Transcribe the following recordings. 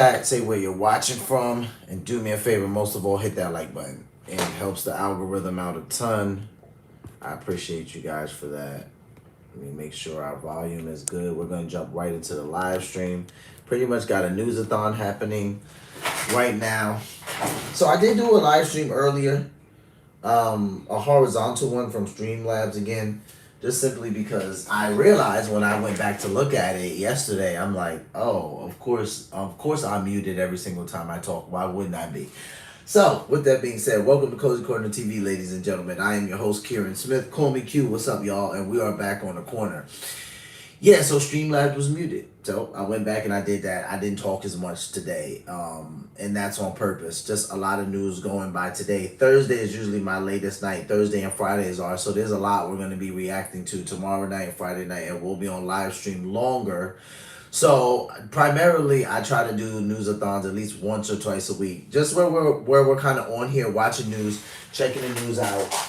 Say where you're watching from, and do me a favor, most of all, hit that like button. It helps the algorithm out a ton. I appreciate you guys for that. Let me make sure our volume is good. We're going to jump right into the live stream. Pretty much got a newsathon happening right now. So I did do a live stream earlier, a horizontal one from Streamlabs again, just simply because I realized when I went back to look at it yesterday, I'm like, oh, of course I'm muted every single time I talk. Why wouldn't I be? So, with that being said, welcome to Cozy Corner TV, ladies and gentlemen. I am your host, Kieran Smith. Call me Q. What's up, y'all? And we are back on the corner. Yeah, so Streamlabs was muted. So I went back and I did that. I didn't talk as much today. And that's on purpose. Just a lot of news going by today. Thursday is usually my latest night. Thursday and Fridays are. So there's a lot we're going to be reacting to tomorrow night and Friday night. And we'll be on live stream longer. So primarily I try to do newsathons at least once or twice a week. Just where we're kind of on here watching news, checking the news out.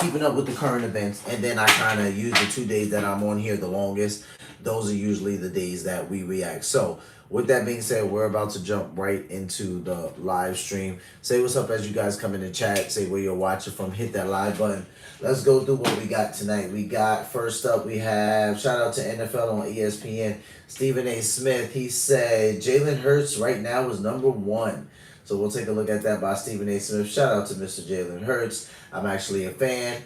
Keeping up with the current events, and then I kind of use the 2 days that I'm on here the longest. Those are usually the days that we react. So with that being said, we're about to jump right into the live stream. Say what's up as you guys come in the chat. Say where you're watching from. Hit that live button. Let's go through what we got tonight. We got, first up, we have, shout out to NFL on ESPN, Stephen A. Smith. He said Jalen Hurts right now is number one. So we'll take a look at that by Stephen A. Smith. Shout out to Mr. Jalen Hurts. I'm actually a fan.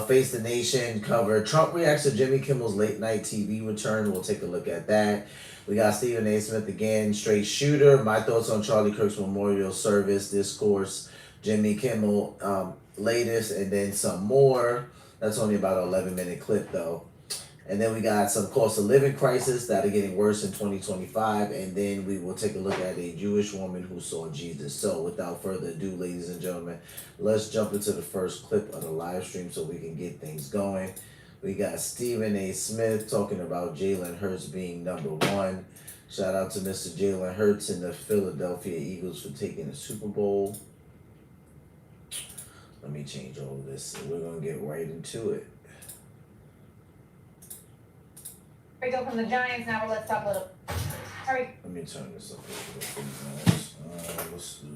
Face the Nation cover. Trump reacts to Jimmy Kimmel's late night TV return. We'll take a look at that. We got Stephen A. Smith again. Straight shooter. My thoughts on Charlie Kirk's memorial service. Discourse. Jimmy Kimmel latest. And then some more. That's only about an 11-minute clip though. And then we got some cost of living crisis that are getting worse in 2025. And then we will take a look at a Jewish woman who saw Jesus. So without further ado, ladies and gentlemen, let's jump into the first clip of the live stream so we can get things going. We got Stephen A. Smith talking about Jalen Hurts being number one. Shout out to Mr. Jalen Hurts and the Philadelphia Eagles for taking the Super Bowl. Let me change all of this and we're going to get right into it. We go from the Giants now, but let's talk a little. Hurry. Let me turn this up a little bit. Let's do.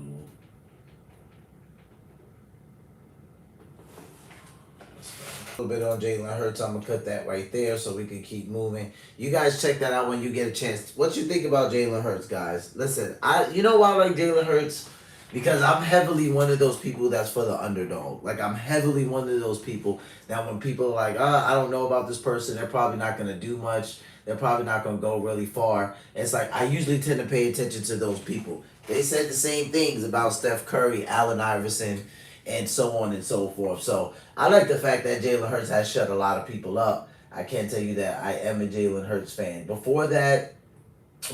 A little bit on Jalen Hurts. I'm gonna cut that right there so we can keep moving. You guys check that out when you get a chance. What you think about Jalen Hurts, guys? Listen, you know why I like Jalen Hurts? Because I'm heavily one of those people that's for the underdog. Like, I'm heavily one of those people that when people are like, I don't know about this person, they're probably not going to do much. They're probably not going to go really far. It's like, I usually tend to pay attention to those people. They said the same things about Steph Curry, Allen Iverson, and so on and so forth. So, I like the fact that Jalen Hurts has shut a lot of people up. I can tell you that I am a Jalen Hurts fan. Before that,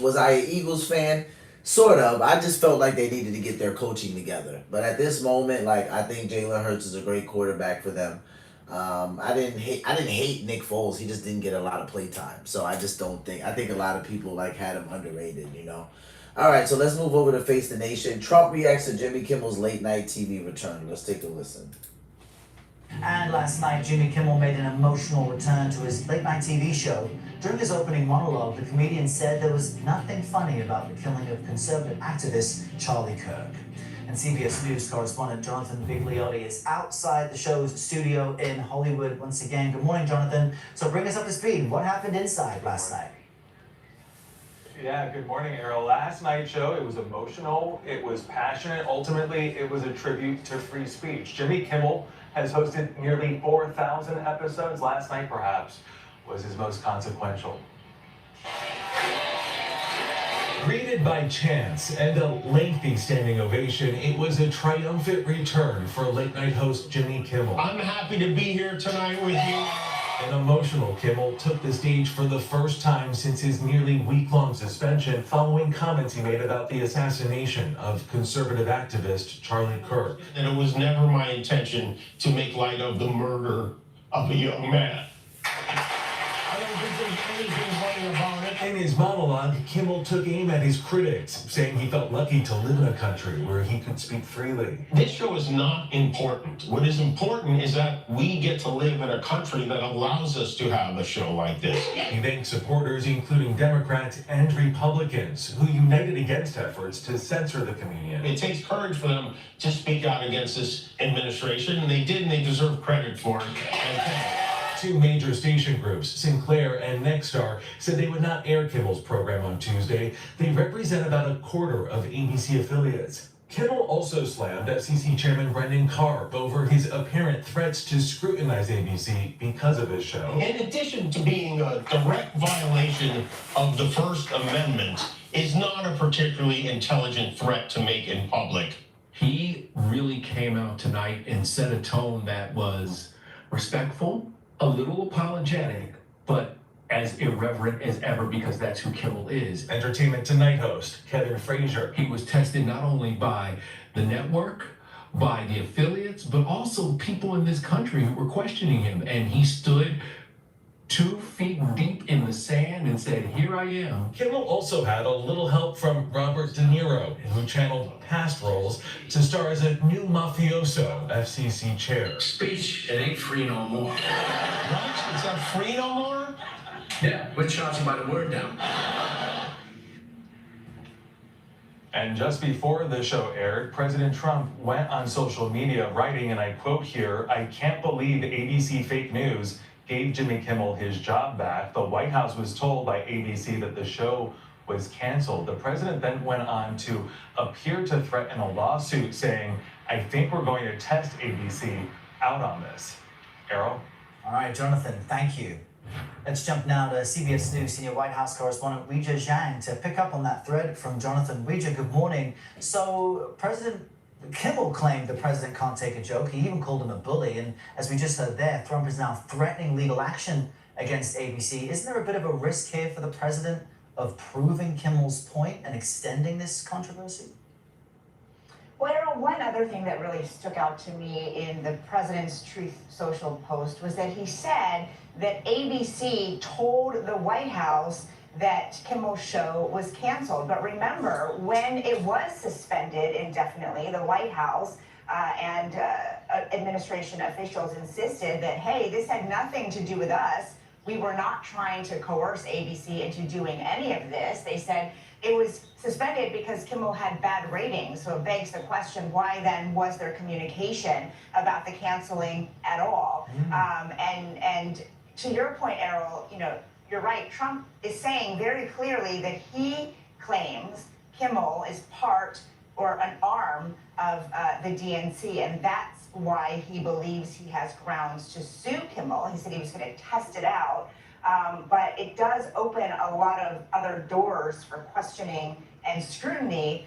was I an Eagles fan? Sort of. I just felt like they needed to get their coaching together. But at this moment, like, I think Jalen Hurts is a great quarterback for them. I didn't hate Nick Foles. He just didn't get a lot of play time. So I just don't think. I think a lot of people like had him underrated, you know. All right, so let's move over to Face the Nation. Trump reacts to Jimmy Kimmel's late night TV return. Let's take a listen. And last night, Jimmy Kimmel made an emotional return to his late-night TV show. During his opening monologue, the comedian said there was nothing funny about the killing of conservative activist Charlie Kirk. And CBS News correspondent Jonathan Bigliotti is outside the show's studio in Hollywood once again. Good morning, Jonathan. So bring us up to speed. What happened inside last night? Yeah, good morning, Errol. Last night's show, it was emotional, it was passionate. Ultimately, it was a tribute to free speech. Jimmy Kimmel has hosted nearly 4,000 episodes. Last night, perhaps, was his most consequential. Greeted by chants and a lengthy standing ovation, it was a triumphant return for late-night host Jimmy Kimmel. I'm happy to be here tonight with you. An emotional Kimmel took the stage for the first time since his nearly week-long suspension following comments he made about the assassination of conservative activist Charlie Kirk. And it was never my intention to make light of the murder of a young man. I don't think there's anything funny about it. In his monologue, Kimmel took aim at his critics, saying he felt lucky to live in a country where he could speak freely. This show is not important. What is important is that we get to live in a country that allows us to have a show like this. He thanked supporters, including Democrats and Republicans, who united against efforts to censor the comedian. It takes courage for them to speak out against this administration, and they did, and they deserve credit for it. Two major station groups, Sinclair and Nexstar, said they would not air Kimmel's program on Tuesday. They represent about a quarter of ABC affiliates. Kimmel also slammed FCC Chairman Brendan Carp over his apparent threats to scrutinize ABC because of his show. In addition to being a direct violation of the First Amendment, is not a particularly intelligent threat to make in public. He really came out tonight and set a tone that was respectful, a little apologetic, but as irreverent as ever, because that's who Kimmel is. Entertainment Tonight host Kevin Frazier. He was tested not only by the network, by the affiliates, but also people in this country who were questioning him. And he stood 2 feet deep in the sand and said, "Here I am." Kimmel also had a little help from Robert De Niro, who channeled past roles to star as a new mafioso FCC chair. Speech, it ain't free no more. Right? Is that free no more? Yeah, we're charging by the word now. And just before the show aired, President Trump went on social media writing, and I quote here, "I can't believe ABC fake news gave Jimmy Kimmel his job back." The White House was told by ABC that the show was canceled. The president then went on to appear to threaten a lawsuit, saying, "I think we're going to test ABC out on this." Errol? All right, Jonathan, thank you. Let's jump now to CBS News senior White House correspondent Weijia Zhang to pick up on that thread from Jonathan. Weijia, good morning. So President Kimmel claimed the president can't take a joke. He even called him a bully. And as we just heard there, Trump is now threatening legal action against ABC. Isn't there a bit of a risk here for the president of proving Kimmel's point and extending this controversy? Well, Errol, one other thing that really stuck out to me in the president's Truth Social post was that he said that ABC told the White House that Kimmel's show was canceled. But remember, when it was suspended indefinitely, the White House and administration officials insisted that, hey, this had nothing to do with us. We were not trying to coerce ABC into doing any of this. They said it was suspended because Kimmel had bad ratings. So it begs the question, why then was there communication about the canceling at all? And to your point, Errol, you know, you're right. Trump is saying very clearly that he claims Kimmel is part or an arm of the DNC, and that's why he believes he has grounds to sue Kimmel. He said he was going to test it out, but it does open a lot of other doors for questioning and scrutiny,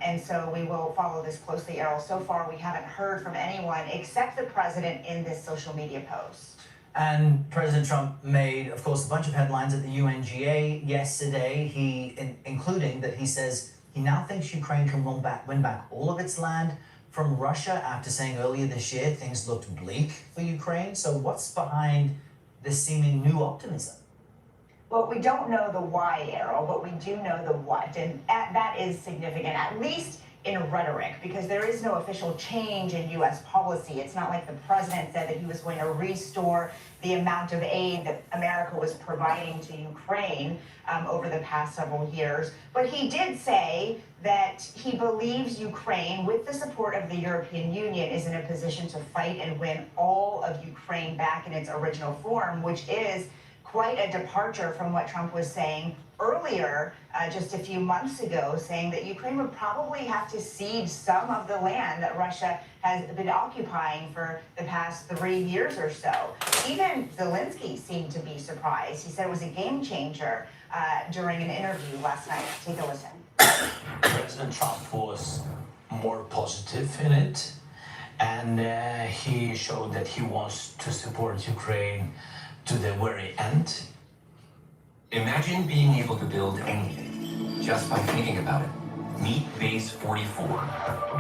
and so we will follow this closely, Errol. So far, we haven't heard from anyone except the president in this social media post. And President Trump made, of course, a bunch of headlines at the UNGA yesterday, including that he says he now thinks Ukraine can win back all of its land from Russia after saying earlier this year things looked bleak for Ukraine. So what's behind this seeming new optimism? Well, we don't know the why, Errol, but we do know the what, and that is significant, at least in rhetoric, because there is no official change in U.S. policy. It's not like the president said that he was going to restore the amount of aid that America was providing to Ukraine over the past several years. But he did say that he believes Ukraine, with the support of the European Union, is in a position to fight and win all of Ukraine back in its original form, which is quite a departure from what Trump was saying earlier, just a few months ago, saying that Ukraine would probably have to cede some of the land that Russia has been occupying for the past 3 years or so. Even Zelensky seemed to be surprised. He said it was a game changer during an interview last night. Take a listen. President Trump was more positive in it, and he showed that he wants to support Ukraine to the very end. Imagine being able to build anything just by thinking about it. Meet Base 44,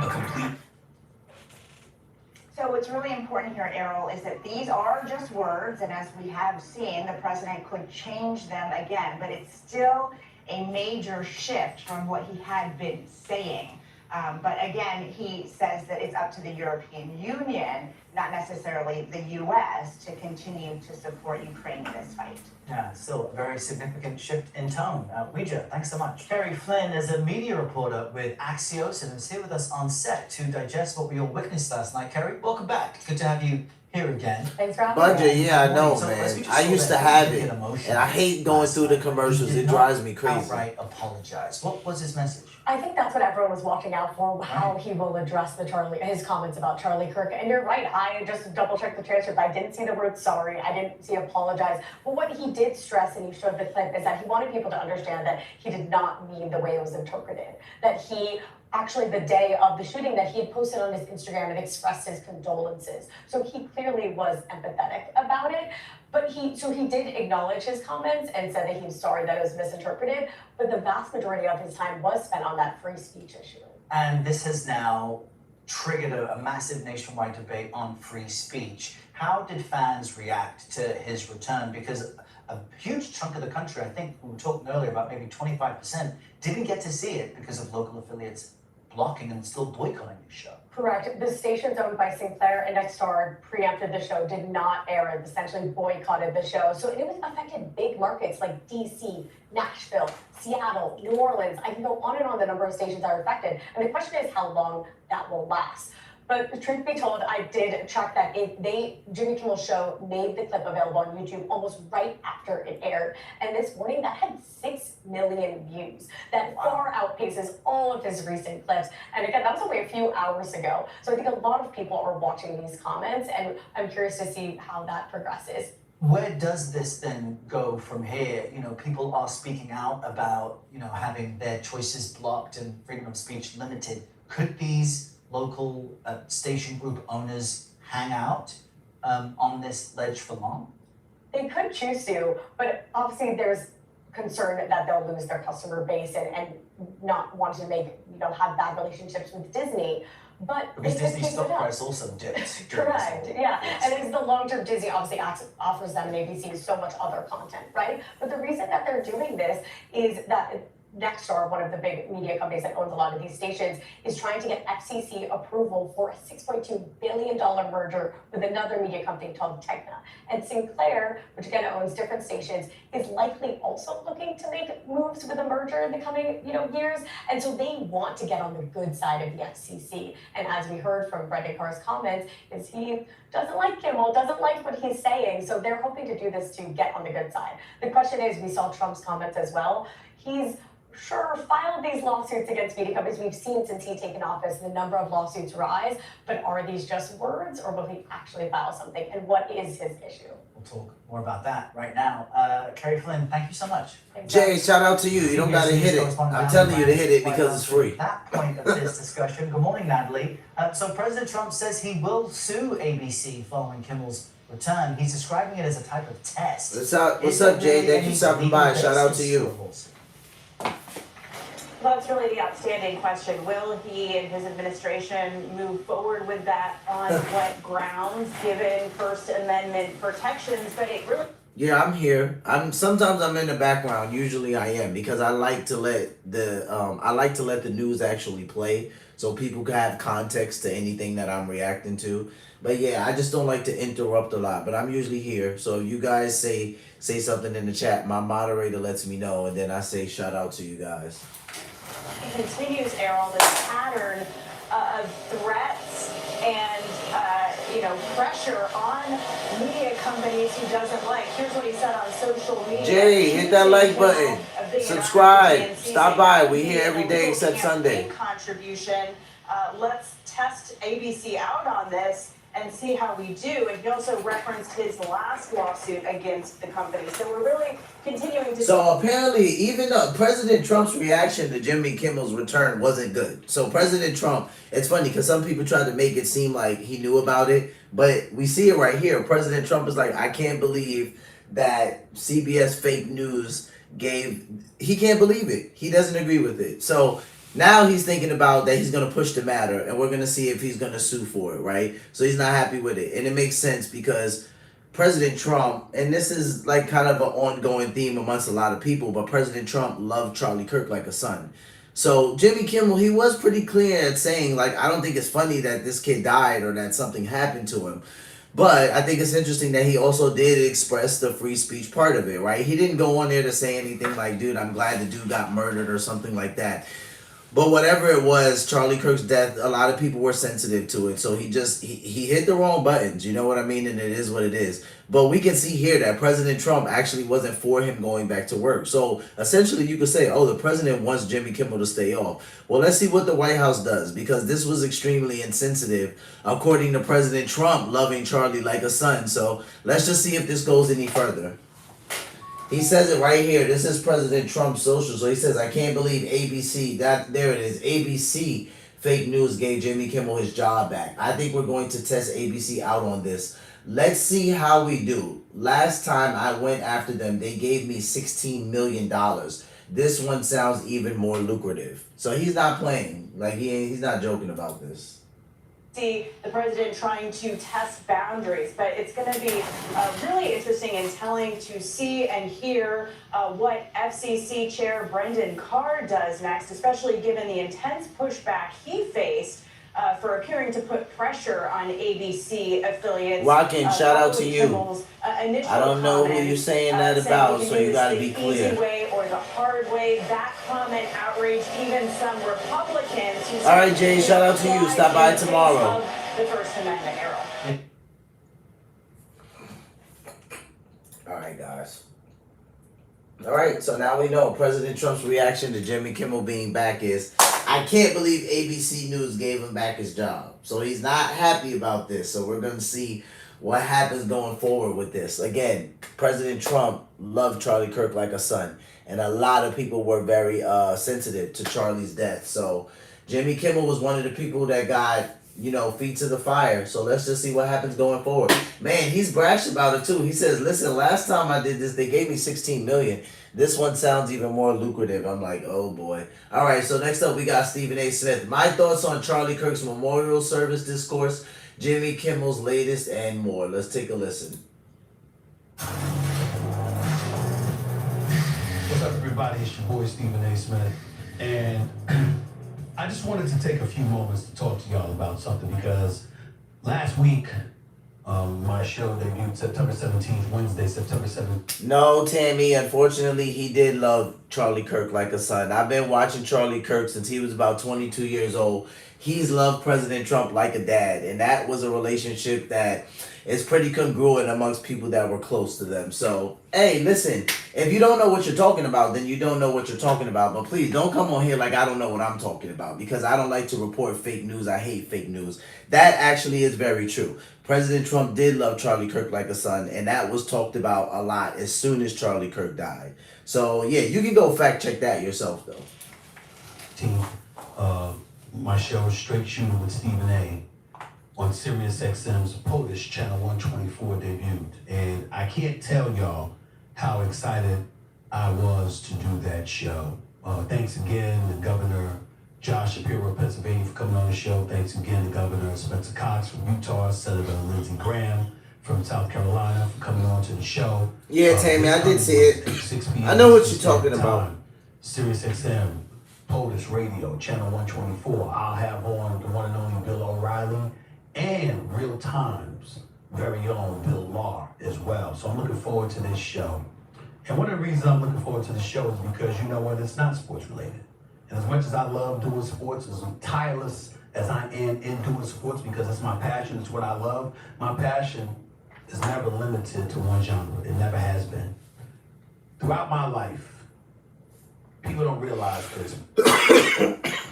a complete... So what's really important here, Errol, is that these are just words, and as we have seen, the president could change them again, but it's still a major shift from what he had been saying. But again, he says that it's up to the European Union, not necessarily the U.S., to continue to support Ukraine in this fight. Yeah, still a very significant shift in tone. Ouija, thanks so much. Kerry Flynn is a media reporter with Axios and is here with us on set to digest what we all witnessed last night. Kerry, welcome back. Good to have you here again. Thanks for having me. Budget, yeah, I know, So, as we man. just I saw used to that have Jimmy it, Kimmel emotion and I hate going last through the night, commercials. he did It drives me not crazy. outright apologize. What was his message? I think that's what everyone was watching out for, how he will address his comments about Charlie Kirk. And you're right, I just double-checked the transcript. I didn't see the word sorry. I didn't see apologize. But what he did stress, and he showed the clip, is that he wanted people to understand that he did not mean the way it was interpreted. That he actually, the day of the shooting, that he had posted on his Instagram and expressed his condolences. So he clearly was empathetic about it. But he did acknowledge his comments and said that he was sorry that it was misinterpreted. But the vast majority of his time was spent on that free speech issue. And this has now triggered a massive nationwide debate on free speech. How did fans react to his return? Because a huge chunk of the country, I think we were talking earlier about maybe 25%, didn't get to see it because of local affiliates blocking and still boycotting the show. Correct. The stations owned by Sinclair and Nexstar preempted the show, did not air it, essentially boycotted the show. So it was affected big markets like DC, Nashville, Seattle, New Orleans. I can go on and on the number of stations that are affected. And the question is how long that will last. But the truth be told, I did check that Jimmy Kimmel's show made the clip available on YouTube almost right after it aired. And this morning that had 6 million views. That far outpaces all of his recent clips. And again, that was only a few hours ago. So I think a lot of people are watching these comments, and I'm curious to see how that progresses. Where does this then go from here? You know, people are speaking out about, having their choices blocked and freedom of speech limited. Could these local station group owners hang out on this ledge for long? They could choose to, but obviously there's concern that they'll lose their customer base and not want to make, have bad relationships with Disney. But because they could Disney's pick stock it up. price also dipped. Correct, yeah. And it's the long-term Disney obviously offers them and ABC so much other content, right? But the reason that they're doing this is that Nexstar, one of the big media companies that owns a lot of these stations, is trying to get FCC approval for a $6.2 billion merger with another media company called Tegna. And Sinclair, which again owns different stations, is likely also looking to make moves with a merger in the coming years. And so they want to get on the good side of the FCC. And as we heard from Brendan Carr's comments, is he doesn't like Kimmel, doesn't like what he's saying. So they're hoping to do this to get on the good side. The question is, we saw Trump's comments as well. He's sure filed these lawsuits against media companies. We've seen since he's taken office the number of lawsuits rise, but are these just words or will he actually file something? And what is his issue? We'll talk more about that right now. Kerry Flynn, thank you so much. Jay, shout out to you. You don't gotta hit it. I'm telling you to hit it because it's free. At that point of this discussion, good morning, Natalie. So President Trump says he will sue ABC following Kimmel's return. He's describing it as a type of test. What's up, Jay? Thank you for stopping by. Shout out to you. Well, that's really the outstanding question. Will he and his administration move forward with that on what grounds, given First Amendment protections? But it really... Yeah, I'm here. Sometimes I'm in the background. Usually I am because I like to let the news actually play so people can have context to anything that I'm reacting to. But yeah, I just don't like to interrupt a lot. But I'm usually here. So if you guys say something in the chat, my moderator lets me know, and then I say shout out to you guys. It continues, Errol, this pattern of threats and pressure on media companies he doesn't like. Here's what he said on social media. Jay, hit that like button. Subscribe. Stop by. We here every day except Sunday. Contribution. Let's test ABC out on this and see how we do. And he also referenced his last lawsuit against the company. So we're really continuing to... So apparently, even President Trump's reaction to Jimmy Kimmel's return wasn't good. So President Trump, it's funny because some people tried to make it seem like he knew about it, but we see it right here. President Trump is like, I can't believe that CBS fake news he can't believe it. He doesn't agree with it. So Now he's thinking about that he's going to push the matter, and we're going to see if he's going to sue for it, right? So he's not happy with it. And it makes sense because President Trump, and this is like kind of an ongoing theme amongst a lot of people, but President Trump loved Charlie Kirk like a son. So Jimmy Kimmel, he was pretty clear at saying, like, I don't think it's funny that this kid died or that something happened to him. But I think it's interesting that he also did express the free speech part of it, right? He didn't go on there to say anything like, dude, I'm glad the dude got murdered or something like that. But whatever it was, Charlie Kirk's death, a lot of people were sensitive to it. So he hit the wrong buttons, you know what I mean? And it is what it is. But we can see here that President Trump actually wasn't for him going back to work. So essentially you could say, oh, the president wants Jimmy Kimmel to stay off. Well, let's see what the White House does, because this was extremely insensitive, according to President Trump loving Charlie like a son. So let's just see if this goes any further. He says it right here. This is President Trump's social. So he says, I can't believe ABC, there it is, ABC fake news gave Jimmy Kimmel his job back. I think we're going to test ABC out on this. Let's see how we do. Last time I went after them, they gave me $16 million. This one sounds even more lucrative. So he's not playing. Like, he's not joking about this. See the president trying to test boundaries, but it's going to be really interesting and telling to see and hear what FCC Chair Brendan Carr does next, especially given the intense pushback he faced for appearing to put pressure on ABC affiliates. Rockin', shout out to you. I don't know who you're saying that about, so you got to be clear. Easy way or the hard way. That comment outraged even some Republicans. Who all right, Jay, shout out to you. Stop by tomorrow. The First Amendment era. All right, guys. All right, so now we know President Trump's reaction to Jimmy Kimmel being back is, I can't believe ABC News gave him back his job. So he's not happy about this. So we're going to see what happens going forward with this. Again, President Trump loved Charlie Kirk like a son. And a lot of people were very sensitive to Charlie's death. So Jimmy Kimmel was one of the people that got, feet to the fire. So let's just see what happens going forward. Man, he's brash about it too. He says, listen, last time I did this, they gave me $16 million. This one sounds even more lucrative. I'm like, oh boy. All right, so next up we got Stephen A. Smith. My thoughts on Charlie Kirk's memorial service discourse, Jimmy Kimmel's latest, and more. Let's take a listen. What's up, everybody? It's your boy, Stephen A. Smith. And I just wanted to take a few moments to talk to y'all about something, because last week, my show debuted September 17th, Wednesday, September 7th. No, Tammy, unfortunately, he did love Charlie Kirk like a son. I've been watching Charlie Kirk since he was about 22 years old. He's loved President Trump like a dad, and that was a relationship that is pretty congruent amongst people that were close to them. So, hey, listen, if you don't know what you're talking about, then you don't know what you're talking about. But please don't come on here like I don't know what I'm talking about, because I don't like to report fake news. I hate fake news. That actually is very true. President Trump did love Charlie Kirk like a son, and that was talked about a lot as soon as Charlie Kirk died. So, yeah, you can go fact check that yourself, though. Team, my show, Straight Shooter with Stephen A. on Sirius XM's POTUS Channel 124 debuted. And I can't tell y'all how excited I was to do that show. Thanks again to Governor Josh Shapiro of Pennsylvania for coming on the show. Thanks again to Governor Spencer Cox from Utah, Senator Lindsey Graham from South Carolina for coming on to the show. Yeah, Tammy, I did see it. 6 p.m. I know what you're talking about. Sirius XM, POTUS Radio, Channel 124. I'll have on the one and only Bill O'Reilly and Real Time's very own Bill Maher as well. So I'm looking forward to this show. And one of the reasons I'm looking forward to the show is because, you know what, it's not sports related. And as much as I love doing sports, as tireless as I am in doing sports, because it's my passion, it's what I love, my passion is never limited to one genre. It never has been. Throughout my life, people don't realize this.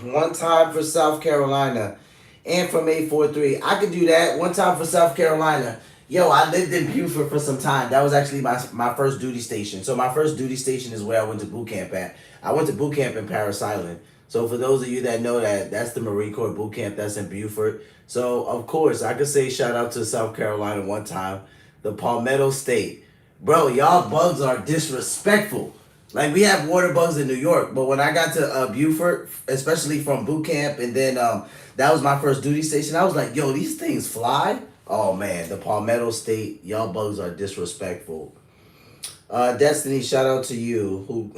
One time for South Carolina and from 843. I could do that. One time for South Carolina. Yo, I lived in Beaufort for some time. That was actually my first duty station. So my first duty station is where I went to boot camp at. I went to boot camp in Paris Island. So for those of you that know that, that's the Marine Corps boot camp that's in Beaufort. So, of course, I could say shout out to South Carolina one time. The Palmetto State. Bro, y'all bugs are disrespectful. Like, we have water bugs in New York, but when I got to Beaufort, especially from boot camp, and then that was my first duty station, I was like, yo, these things fly? Oh, man, the Palmetto State, y'all bugs are disrespectful. Destiny, shout out to you, who,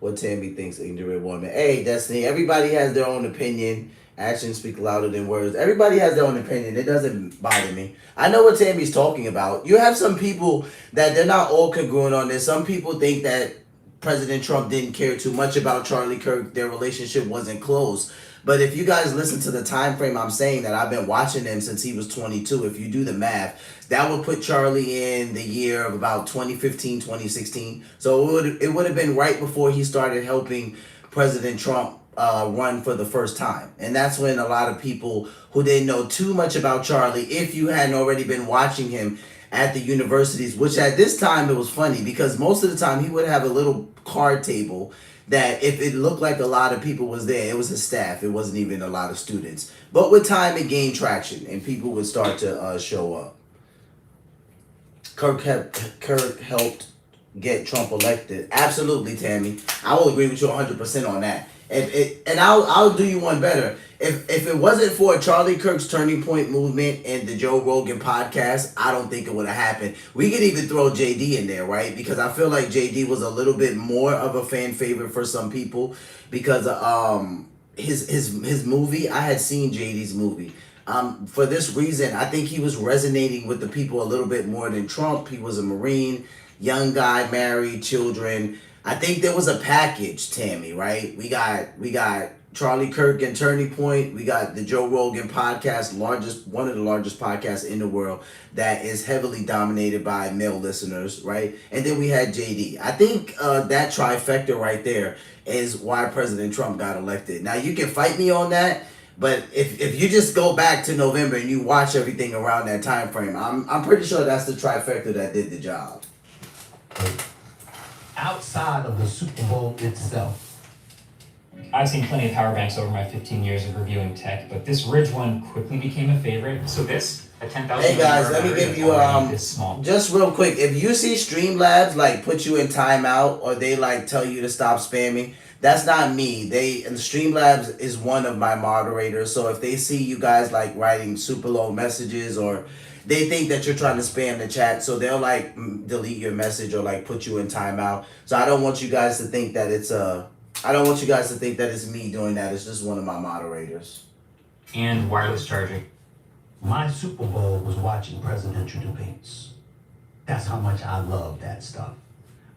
what Tammy thinks ignorant woman. Hey, Destiny, everybody has their own opinion. Actions speak louder than words. Everybody has their own opinion. It doesn't bother me. I know what Tammy's talking about. You have some people that they're not all congruent on this. Some people think that President Trump didn't care too much about Charlie Kirk. Their relationship wasn't close. But if you guys listen to the time frame I'm saying that I've been watching him since he was 22, if you do the math, that would put Charlie in the year of about 2015, 2016. So it would have been right before he started helping President Trump run for the first time. And that's when a lot of people who didn't know too much about Charlie, if you hadn't already been watching him at the universities, which at this time it was funny because most of the time he would have a little card table that if it looked like a lot of people was there, it was his staff. It wasn't even a lot of students. But with time, it gained traction and people would start to show up. Kirk helped get Trump elected. Absolutely, Tammy. I will agree with you 100% on that. And I'll do you one better. If it wasn't for Charlie Kirk's Turning Point movement and the Joe Rogan podcast, I don't think it would have happened. We could even throw JD in there, right? Because I feel like JD was a little bit more of a fan favorite for some people because his movie. I had seen JD's movie. For this reason, I think he was resonating with the people a little bit more than Trump. He was a Marine, young guy, married, children. I think there was a package, Tammy, right? We got Charlie Kirk and Turning Point. We got the Joe Rogan podcast, one of the largest podcasts in the world that is heavily dominated by male listeners, right? And then we had JD. I think that trifecta right there is why President Trump got elected. Now, you can fight me on that, but if you just go back to November and you watch everything around that time frame, I'm pretty sure that's the trifecta that did the job. Outside of the Super Bowl itself, I've seen plenty of power banks over my 15 years of reviewing tech, but this Ridge one quickly became a favorite. So this, a 10,000. Hey guys, let me give you just real quick. If you see Streamlabs like put you in timeout or they like tell you to stop spamming, that's not me. And Streamlabs is one of my moderators. So if they see you guys like writing super long messages or they think that you're trying to spam the chat, so they'll like delete your message or like put you in timeout. So I don't want you guys to think that it's me doing that. It's just one of my moderators. And wireless charging. My Super Bowl was watching presidential debates. That's how much I love that stuff.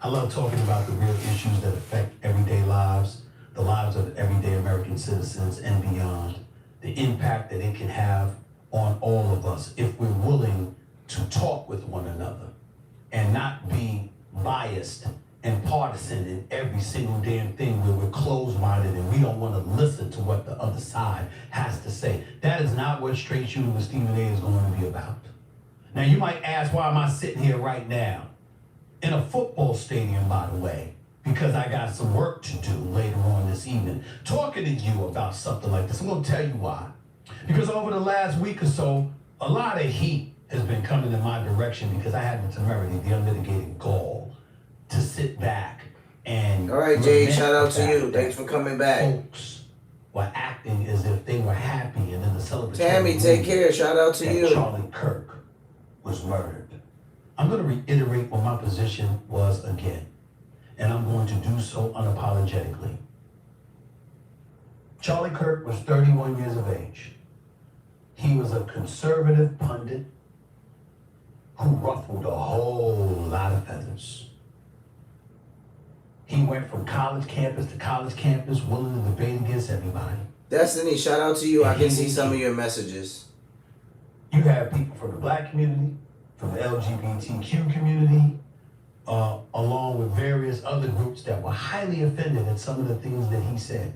I love talking about the real issues that affect everyday lives, the lives of everyday American citizens and beyond, the impact that it can have on all of us if we're willing to talk with one another and not be biased and partisan in every single damn thing where we're closed-minded and we don't want to listen to what the other side has to say. That is not what Straight Shooting with Stephen A is going to be about. Now you might ask, why am I sitting here right now in a football stadium, by the way, because I got some work to do later on this evening, talking to you about something like this. I'm going to tell you why. Because over the last week or so, a lot of heat has been coming in my direction because I had the temerity, the unmitigated gall, to sit back and... All right, Jay, shout out to you. Thanks for coming back. Folks were acting as if they were happy and in the celebratory... Tammy, take care. Shout out to you. Charlie Kirk was murdered. I'm going to reiterate what my position was again, and I'm going to do so unapologetically. Charlie Kirk was 31 years of age. He was a conservative pundit who ruffled a whole lot of feathers. He went from college campus to college campus, willing to debate against everybody. Destiny, shout out to you. I can see some of your messages. You have people from the black community, from the LGBTQ community, along with various other groups that were highly offended at some of the things that he said.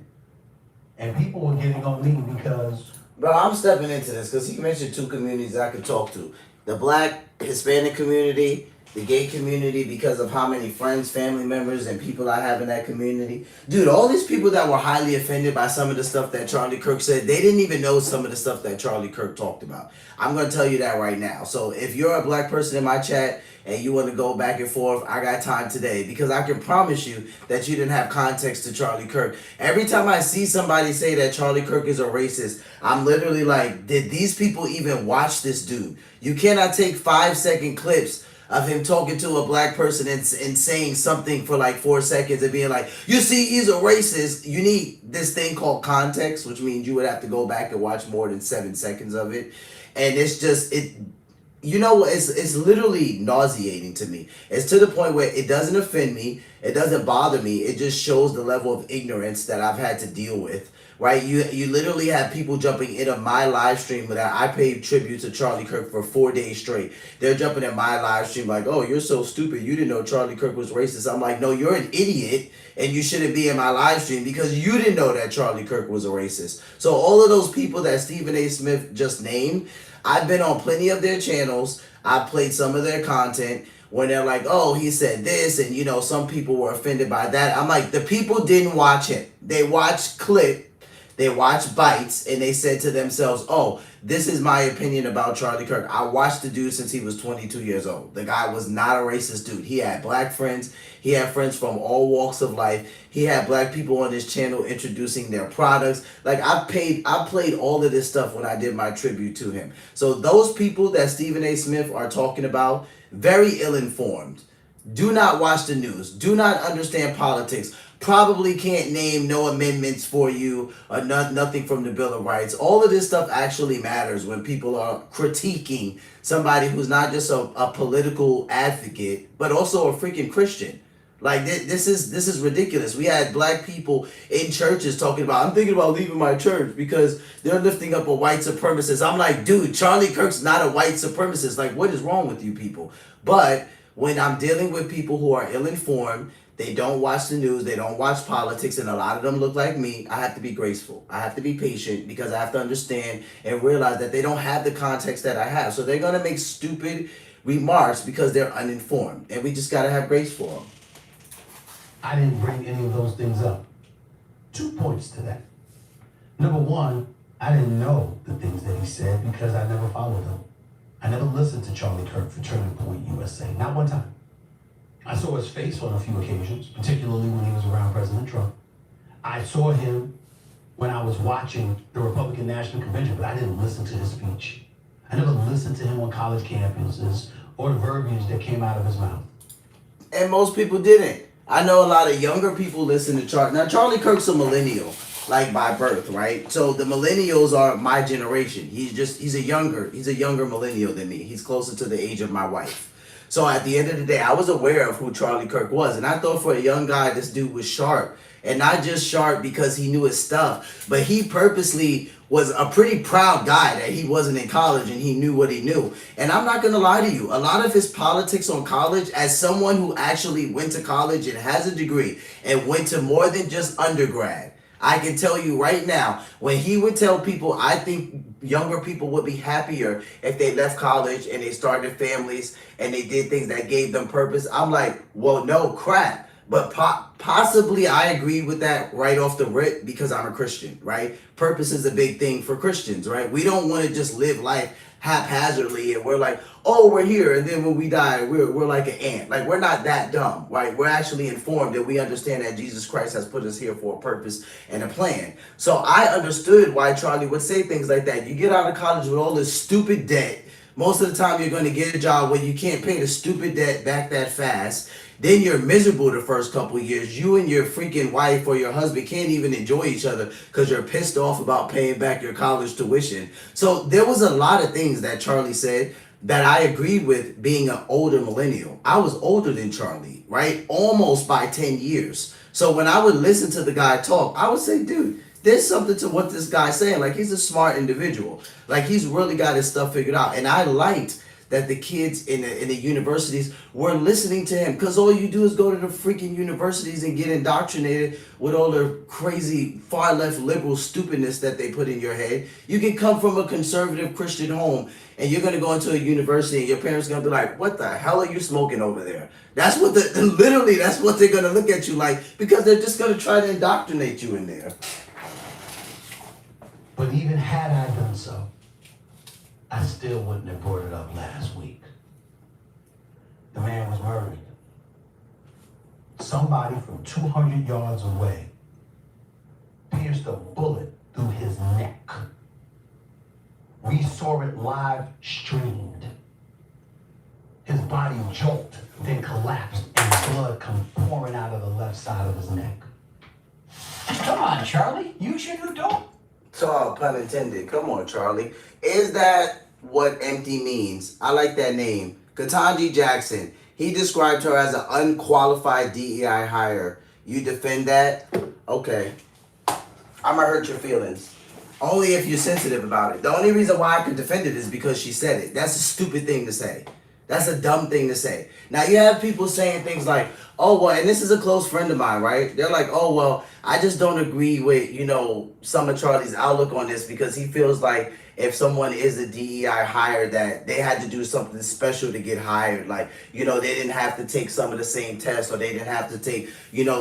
And people were getting on me because... Bro, I'm stepping into this because he mentioned two communities I could talk to. The black Hispanic community the gay community because of how many friends, family members, and people I have in that community. Dude, all these people that were highly offended by some of the stuff that Charlie Kirk said, they didn't even know some of the stuff that Charlie Kirk talked about. I'm going to tell you that right now. So if you're a black person in my chat and you want to go back and forth, I got time today, because I can promise you that you didn't have context to Charlie Kirk. Every time I see somebody say that Charlie Kirk is a racist, I'm literally like, did these people even watch this dude? You cannot take 5-second clips of him talking to a black person and saying something for like 4 seconds and being like, you see, he's a racist. You need this thing called context, which means you would have to go back and watch more than 7 seconds of it. And it's just, it's literally nauseating to me. It's to the point where it doesn't offend me. It doesn't bother me. It just shows the level of ignorance that I've had to deal with. Right? You literally have people jumping into my live stream that I paid tribute to Charlie Kirk for 4 days straight. They're jumping in my live stream like, oh, you're so stupid. You didn't know Charlie Kirk was racist. I'm like, no, you're an idiot, and you shouldn't be in my live stream because you didn't know that Charlie Kirk was a racist. So all of those people that Stephen A. Smith just named, I've been on plenty of their channels. I played some of their content when they're like, oh, he said this, and some people were offended by that. I'm like, the people didn't watch it. They watched clip. They watched bites, and they said to themselves, oh, this is my opinion about Charlie Kirk. I watched the dude since he was 22 years old. The guy was not a racist dude. He had black friends. He had friends from all walks of life. He had black people on his channel introducing their products. Like, I played all of this stuff when I did my tribute to him. So those people that Stephen A. Smith are talking about, very ill-informed. Do not watch the news. Do not understand politics. Probably can't name no amendments for you or nothing from the Bill of Rights. All of this stuff actually matters when people are critiquing somebody who's not just a political advocate, but also a freaking Christian. Like, this is ridiculous. We had black people in churches talking about, I'm thinking about leaving my church because they're lifting up a white supremacist. I'm like, dude, Charlie Kirk's not a white supremacist. Like, what is wrong with you people? But when I'm dealing with people who are ill-informed, they don't watch the news, they don't watch politics, and a lot of them look like me, I have to be graceful. I have to be patient because I have to understand and realize that they don't have the context that I have. So they're going to make stupid remarks because they're uninformed. And we just got to have grace for them. I didn't bring any of those things up. 2 points to that. Number one, I didn't know the things that he said because I never followed him. I never listened to Charlie Kirk for Turning Point USA, not one time. I saw his face on a few occasions, particularly when he was around President Trump. I saw him when I was watching the Republican National Convention, but I didn't listen to his speech. I never listened to him on college campuses or the verbiage that came out of his mouth. And most people didn't. I know a lot of younger people listen to Charlie. Now, Charlie Kirk's a millennial, like by birth, right? So the millennials are my generation. He's a younger millennial than me. He's closer to the age of my wife. So at the end of the day, I was aware of who Charlie Kirk was. And I thought for a young guy, this dude was sharp. And not just sharp because he knew his stuff, but he purposely was a pretty proud guy that he wasn't in college and he knew what he knew. And I'm not going to lie to you. A lot of his politics on college, as someone who actually went to college and has a degree and went to more than just undergrad, I can tell you right now, when he would tell people, I think younger people would be happier if they left college and they started families and they did things that gave them purpose. I'm like, well, no crap. But possibly I agree with that right off the rip because I'm a Christian, right? Purpose is a big thing for Christians, right? We don't want to just live life haphazardly and we're like, oh, we're here. And then when we die, we're like an ant. Like, we're not that dumb, right? We're actually informed and we understand that Jesus Christ has put us here for a purpose and a plan. So I understood why Charlie would say things like that. You get out of college with all this stupid debt. Most of the time you're going to get a job where you can't pay the stupid debt back that fast. Then you're miserable the first couple of years. You and your freaking wife or your husband can't even enjoy each other because you're pissed off about paying back your college tuition. So there was a lot of things that Charlie said that I agreed with being an older millennial. I was older than Charlie, right? Almost by 10 years. So when I would listen to the guy talk, I would say, dude, there's something to what this guy's saying. Like, he's a smart individual. Like, he's really got his stuff figured out. And I liked that the kids in the universities were listening to him, because all you do is go to the freaking universities and get indoctrinated with all the crazy far left liberal stupidness that they put in your head. You can come from a conservative Christian home and you're going to go into a university and your parents are going to be like, what the hell are you smoking over there? That's what literally that's what they're going to look at you like, because they're just going to try to indoctrinate you in there. But even had I done so, I still wouldn't have brought it up last week. The man was murdered. Somebody from 200 yards away pierced a bullet through his neck. We saw it live streamed. His body jolted, then collapsed, and blood come pouring out of the left side of his neck. Come on, Charlie. You should who don't. So, pun intended. Come on, Charlie. Is that what empty means? I like that name. Ketanji Jackson. He described her as an unqualified DEI hire. You defend that? Okay. I'm gonna hurt your feelings. Only if you're sensitive about it. The only reason why I could defend it is because she said it. That's a stupid thing to say. That's a dumb thing to say. Now, you have people saying things like, oh, well, and this is a close friend of mine, right? They're like, oh, well, I just don't agree with, some of Charlie's outlook on this, because he feels like if someone is a DEI hire that they had to do something special to get hired. Like, they didn't have to take some of the same tests, or they didn't have to take,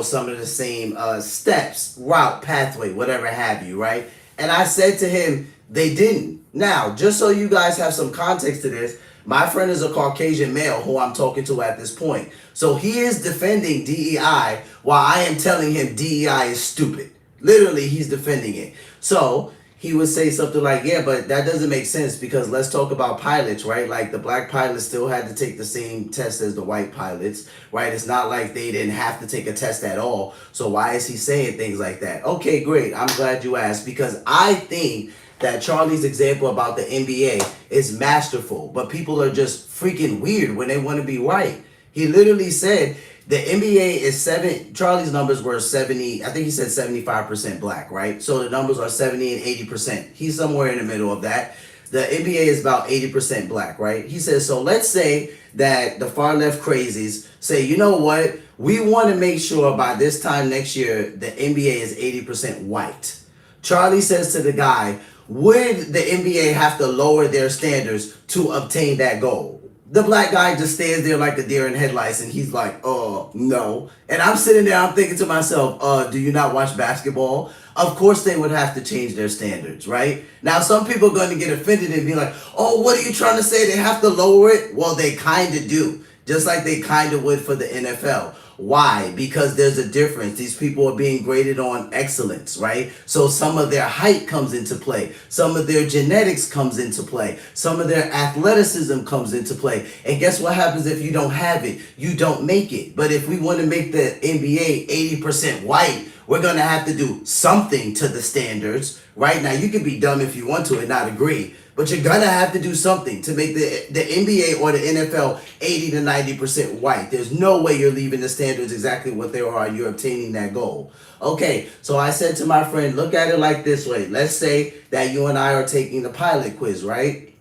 some of the same steps, route, pathway, whatever have you, right? And I said to him, they didn't. Now, just so you guys have some context to this, my friend is a Caucasian male who I'm talking to at this point. So he is defending DEI while I am telling him DEI is stupid. Literally, he's defending it. So he would say something like, yeah, but that doesn't make sense, because let's talk about pilots, right? Like, the black pilots still had to take the same test as the white pilots, right? It's not like they didn't have to take a test at all. So why is he saying things like that? Okay, great. I'm glad you asked, because I think that Charlie's example about the NBA is masterful, but people are just freaking weird when they want to be right. He literally said the NBA is Charlie's numbers were 70, I think he said 75% black, right? So the numbers are 70 and 80%. He's somewhere in the middle of that. The NBA is about 80% black, right? He says, so let's say that the far left crazies say, you know what? We want to make sure by this time next year, the NBA is 80% white. Charlie says to the guy, would the NBA have to lower their standards to obtain that goal? The black guy just stands there like a deer in headlights, and he's like, no. And I'm sitting there, I'm thinking to myself, do you not watch basketball? Of course they would have to change their standards, right? Now, some people are going to get offended and be like, oh, what are you trying to say? They have to lower it? Well, they kind of do, just like they kind of would for the NFL. Why? Because there's a difference. These people are being graded on excellence, right? So some of their height comes into play. Some of their genetics comes into play. Some of their athleticism comes into play. And guess what happens if you don't have it? You don't make it. But if we want to make the NBA 80% white, we're going to have to do something to the standards, right? Now, you can be dumb if you want to and not agree, but you're going to have to do something to make the NBA or the NFL 80 to 90% white. There's no way you're leaving the standards exactly what they are and you're obtaining that goal. Okay, so I said to my friend, look at it like this way. Let's say that you and I are taking the pilot quiz, right?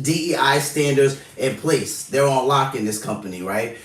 DEI standards in place. They're on lock in this company, right?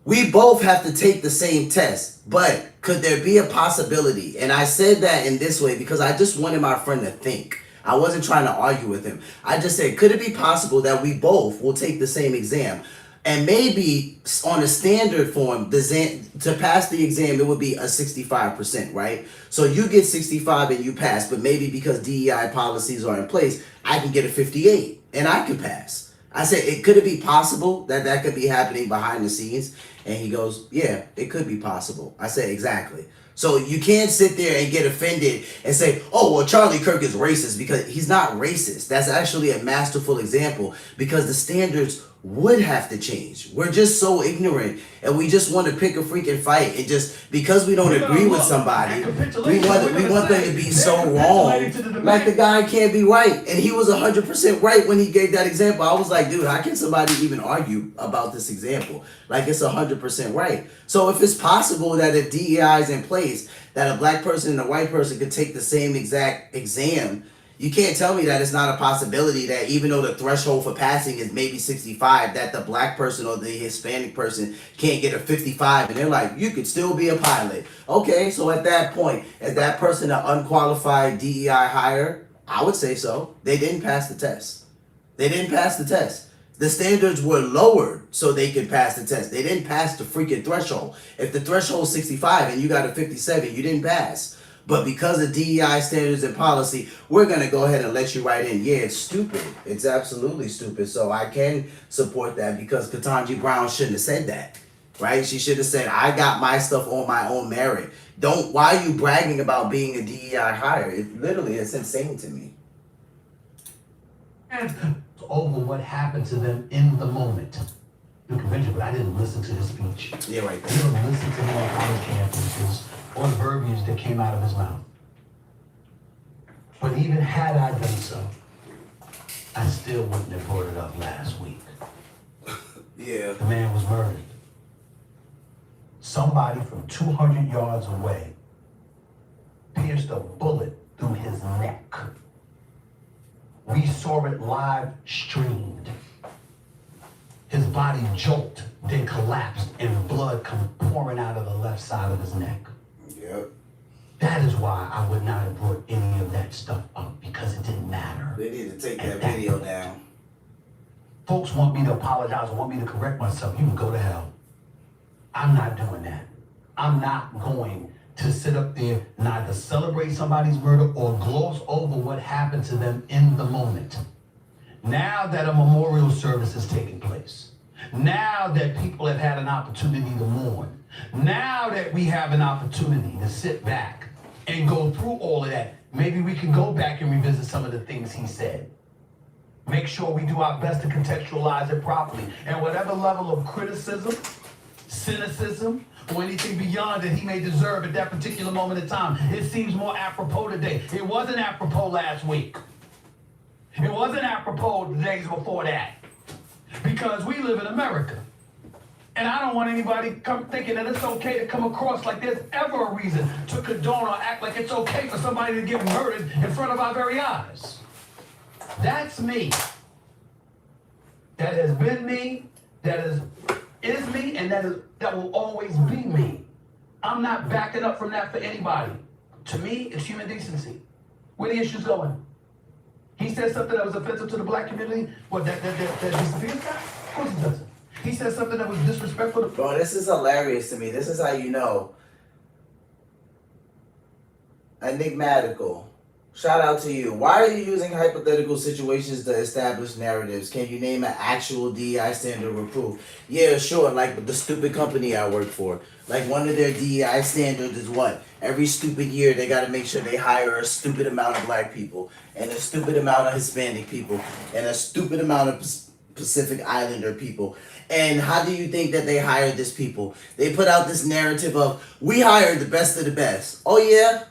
We both have to take the same test, but could there be a possibility? And I said that in this way because I just wanted my friend to think. I wasn't trying to argue with him. I just said, could it be possible that we both will take the same exam? And maybe on a standard form, to pass the exam, it would be a 65%, right? So you get 65 and you pass, but maybe because DEI policies are in place, I can get a 58 and I can pass. I said, could it be possible that that could be happening behind the scenes? And he goes, yeah, it could be possible. I said, exactly. So you can't sit there and get offended and say, oh, well, Charlie Kirk is racist, because he's not racist. That's actually a masterful example, because the standards would have to change. We're just so ignorant, and we just want to pick a freaking fight, and just because we don't agree with somebody, we want them to be so wrong. Like, the guy can't be right, and he was 100% right when he gave that example. I was like, dude, how can somebody even argue about this example? Like, it's 100% right. So if it's possible that if DEI is in place, that a black person and a white person could take the same exact exam, You can't tell me that it's not a possibility that even though the threshold for passing is maybe 65, that the black person or the Hispanic person can't get a 55, and they're like, you could still be a pilot. Okay, so at that point, is that person an unqualified DEI hire? I would say so. They didn't pass the test. They didn't pass the test. The standards were lowered so they could pass the test. They didn't pass the freaking threshold. If the threshold is 65 and you got a 57, you didn't pass. But because of DEI standards and policy, we're going to go ahead and let you right in. Yeah, it's stupid. It's absolutely stupid. So I can support that because Ketanji Brown shouldn't have said that, right? She should have said, I got my stuff on my own merit. Why are you bragging about being a DEI hire? It's insane to me. Over what happened to them in the moment. The convention, but I didn't listen to his speech. Yeah, right there. I didn't listen to him on college campuses or the verbiage that came out of his mouth. But even had I done so, I still wouldn't have brought it up last week. Yeah. The man was murdered. Somebody from 200 yards away pierced a bullet through his neck. We saw it live streamed. His body jolted, then collapsed, and blood come pouring out of the left side of his neck. Yep. That is why I would not have brought any of that stuff up, because it didn't matter. They need to take that video down. Folks want me to apologize or want me to correct myself. You can go to hell. I'm not doing that. I'm not going to sit up there, neither celebrate somebody's murder or gloss over what happened to them in the moment. Now that a memorial service is taking place, now that people have had an opportunity to mourn, now that we have an opportunity to sit back and go through all of that, maybe we can go back and revisit some of the things he said. Make sure we do our best to contextualize it properly. And whatever level of criticism, cynicism, or anything beyond that he may deserve at that particular moment in time, it seems more apropos today. It wasn't apropos last week. It wasn't apropos the days before that. Because we live in America. And I don't want anybody thinking that it's okay to come across like there's ever a reason to condone or act like it's okay for somebody to get murdered in front of our very eyes. That's me. That has been me. That is me, and that will always be me. I'm not backing up from that for anybody. To me, it's human decency. Where the issue's going? He said something that was offensive to the black community. What, that disappears guy? Of course he doesn't. He said something that was disrespectful to... Bro, this is hilarious to me. This is how you know. Enigmatical. Shout out to you. Why are you using hypothetical situations to establish narratives? Can you name an actual DEI standard or proof? Yeah, sure. Like the stupid company I work for. Like one of their DEI standards is what? Every stupid year they got to make sure they hire a stupid amount of black people and a stupid amount of Hispanic people and a stupid amount of Pacific Islander people. And how do you think that they hired this people? They put out this narrative of, we hired the best of the best. Oh yeah?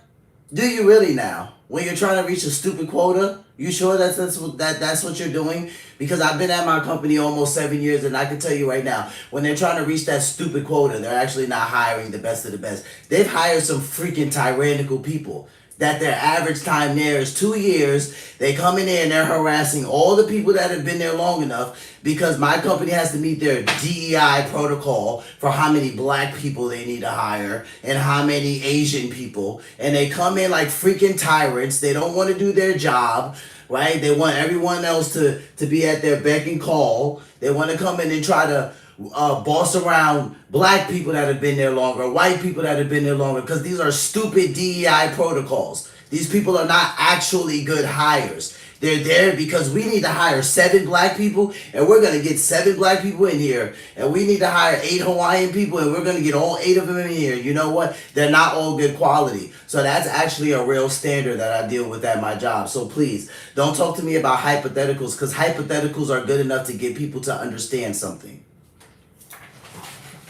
Do you really now? When you're trying to reach a stupid quota, you sure that's what you're doing? Because I've been at my company almost 7 years, and I can tell you right now, when they're trying to reach that stupid quota, they're actually not hiring the best of the best. They've hired some freaking tyrannical people that their average time there is 2 years. They come in there and they're harassing all the people that have been there long enough because my company has to meet their DEI protocol for how many black people they need to hire and how many Asian people. And they come in like freaking tyrants. They don't want to do their job, right? They want everyone else to be at their beck and call. They want to come in and try to boss around black people that have been there longer, white people that have been there longer, because these are stupid DEI protocols. These people are not actually good hires. They're there because we need to hire 7 black people, and we're going to get 7 black people in here, and we need to hire 8 Hawaiian people, and we're going to get all 8 of them in here. You know what? They're not all good quality. So that's actually a real standard that I deal with at my job. So please, don't talk to me about hypotheticals, because hypotheticals are good enough to get people to understand something.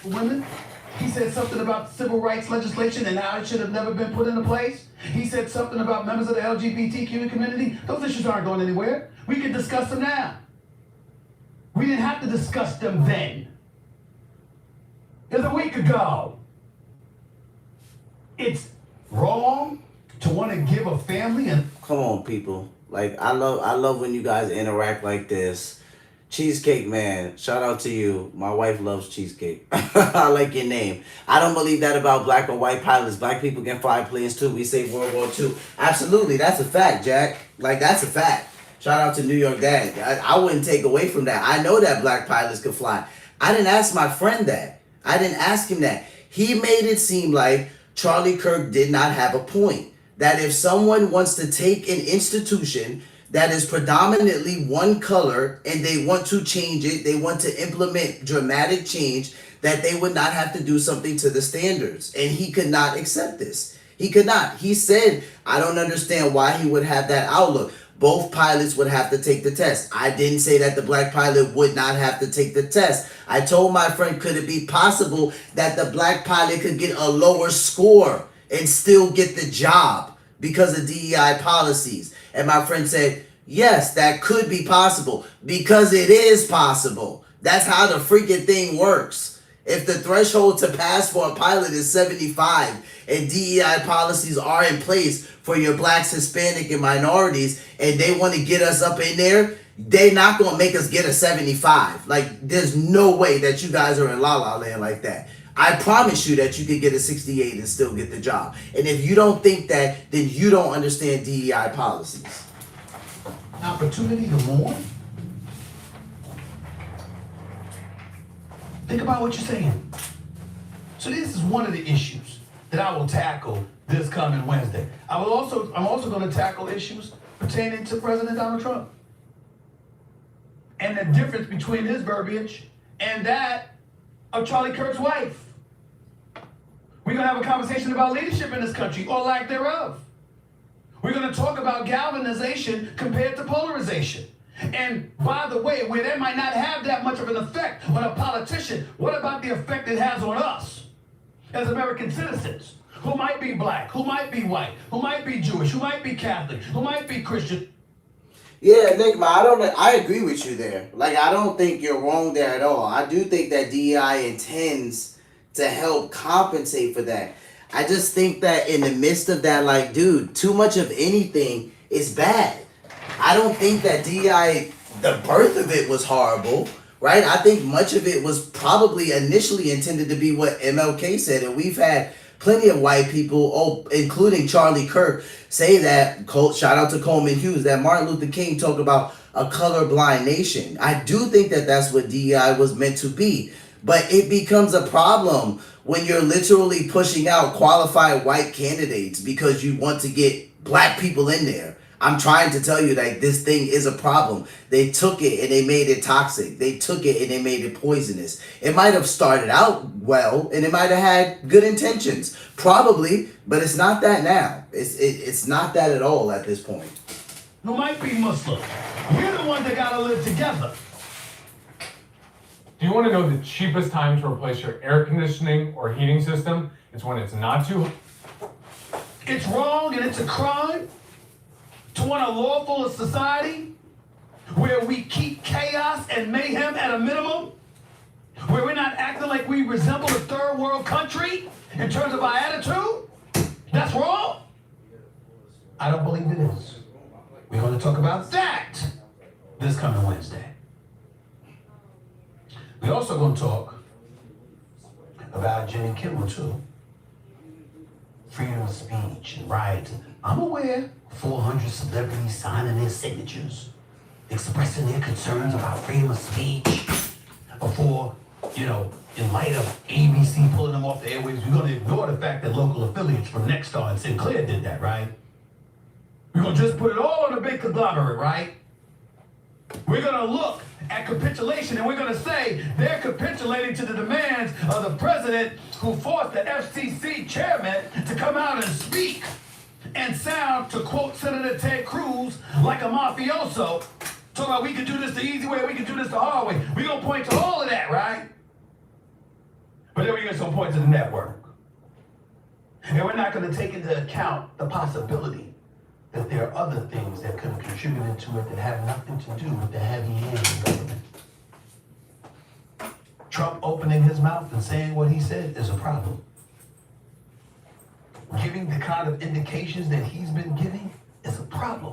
Women. He said something about civil rights legislation and how it should have never been put into place. He said something about members of the LGBTQ community. Those issues aren't going anywhere. We can discuss them now. We didn't have to discuss them then. It was a week ago. It's wrong to want to give a family an come on, people. Like, I love when you guys interact like this. Cheesecake Man, shout out to you. My wife loves cheesecake. I like your name. I don't believe that about black or white pilots. Black people can fly planes too. We saved World War II. Absolutely, that's a fact, Jack. Like, that's a fact. Shout out to New York Dad. I wouldn't take away from that. I know that black pilots can fly. I didn't ask my friend that. I didn't ask him that. He made it seem like Charlie Kirk did not have a point. That if someone wants to take an institution that is predominantly one color and they want to change it, they want to implement dramatic change, that they would not have to do something to the standards. And he could not accept this. He could not. He said, I don't understand why he would have that outlook. Both pilots would have to take the test. I didn't say that the black pilot would not have to take the test. I told my friend, could it be possible that the black pilot could get a lower score and still get the job because of DEI policies? And my friend said, yes, that could be possible, because it is possible. That's how the freaking thing works. If the threshold to pass for a pilot is 75 and DEI policies are in place for your blacks, Hispanic, and minorities, and they want to get us up in there, they're not going to make us get a 75. Like, there's no way that you guys are in La La Land like that. I promise you that you could get a 68 and still get the job. And if you don't think that, then you don't understand DEI policies. Opportunity to mourn? Think about what you're saying. So this is one of the issues that I will tackle this coming Wednesday. I'm also going to tackle issues pertaining to President Donald Trump and the difference between his verbiage and that of Charlie Kirk's wife. We're going to have a conversation about leadership in this country, or lack thereof. We're going to talk about galvanization compared to polarization. And by the way, where that might not have that much of an effect on a politician, what about the effect it has on us as American citizens who might be black, who might be white, who might be Jewish, who might be Catholic, who might be Christian? Yeah, Nick, I agree with you there. Like, I don't think you're wrong there at all. I do think that DEI intends to help compensate for that. I just think that in the midst of that, like, dude, too much of anything is bad. I don't think that DEI, the birth of it was horrible, right? I think much of it was probably initially intended to be what MLK said, and we've had plenty of white people, including Charlie Kirk, say that, shout out to Coleman Hughes, that Martin Luther King talked about a colorblind nation. I do think that that's what DEI was meant to be. But it becomes a problem when you're literally pushing out qualified white candidates because you want to get black people in there. I'm trying to tell you that this thing is a problem. They took it and they made it toxic. They took it and they made it poisonous. It might have started out well and it might have had good intentions. Probably, but it's not that now. It's not that at all at this point. Who might be Muslim. We're the ones that got to live together. Do you want to know the cheapest time to replace your air conditioning or heating system? It's when it's not too hot. It's wrong and it's a crime to want a lawful society where we keep chaos and mayhem at a minimum, where we're not acting like we resemble a third world country in terms of our attitude. That's wrong. I don't believe it is. We're going to talk about that this coming Wednesday. We're also going to talk about Jimmy Kimmel, too. Freedom of speech and rights. I'm aware 400 celebrities signing their signatures, expressing their concerns about freedom of speech before, in light of ABC pulling them off the airwaves, we're going to ignore the fact that local affiliates from Nexstar and Sinclair did that, right? We're going to just put it all on a big conglomerate, right? We're going to look at capitulation and we're going to say they're capitulating to the demands of the president who forced the FCC chairman to come out and speak and sound, to quote Senator Ted Cruz, like a mafioso, talking about we can do this the easy way, we can do this the hard way. We're going to point to all of that, right? But then we're going to point to the network. And we're not going to take into account the possibility that there are other things that could have contributed to it that have nothing to do with the heavy hand of government. Trump opening his mouth and saying what he said is a problem. Giving the kind of indications that he's been giving is a problem.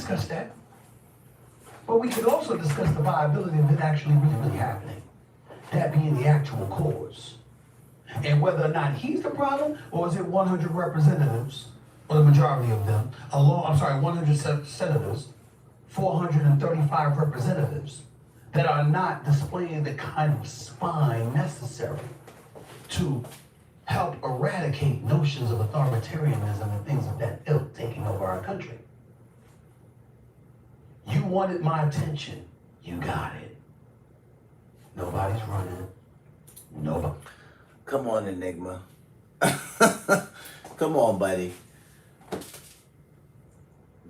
discuss that. But we could also discuss the viability of it actually really happening. That being the actual cause. And whether or not he's the problem, or is it 100 representatives, or the majority of them, 100 senators, 435 representatives, that are not displaying the kind of spine necessary to help eradicate notions of authoritarianism and things of that ilk taking over our country. You wanted my attention, you got it. Nobody's running. Nobody. Come on, Enigma. Come on, buddy.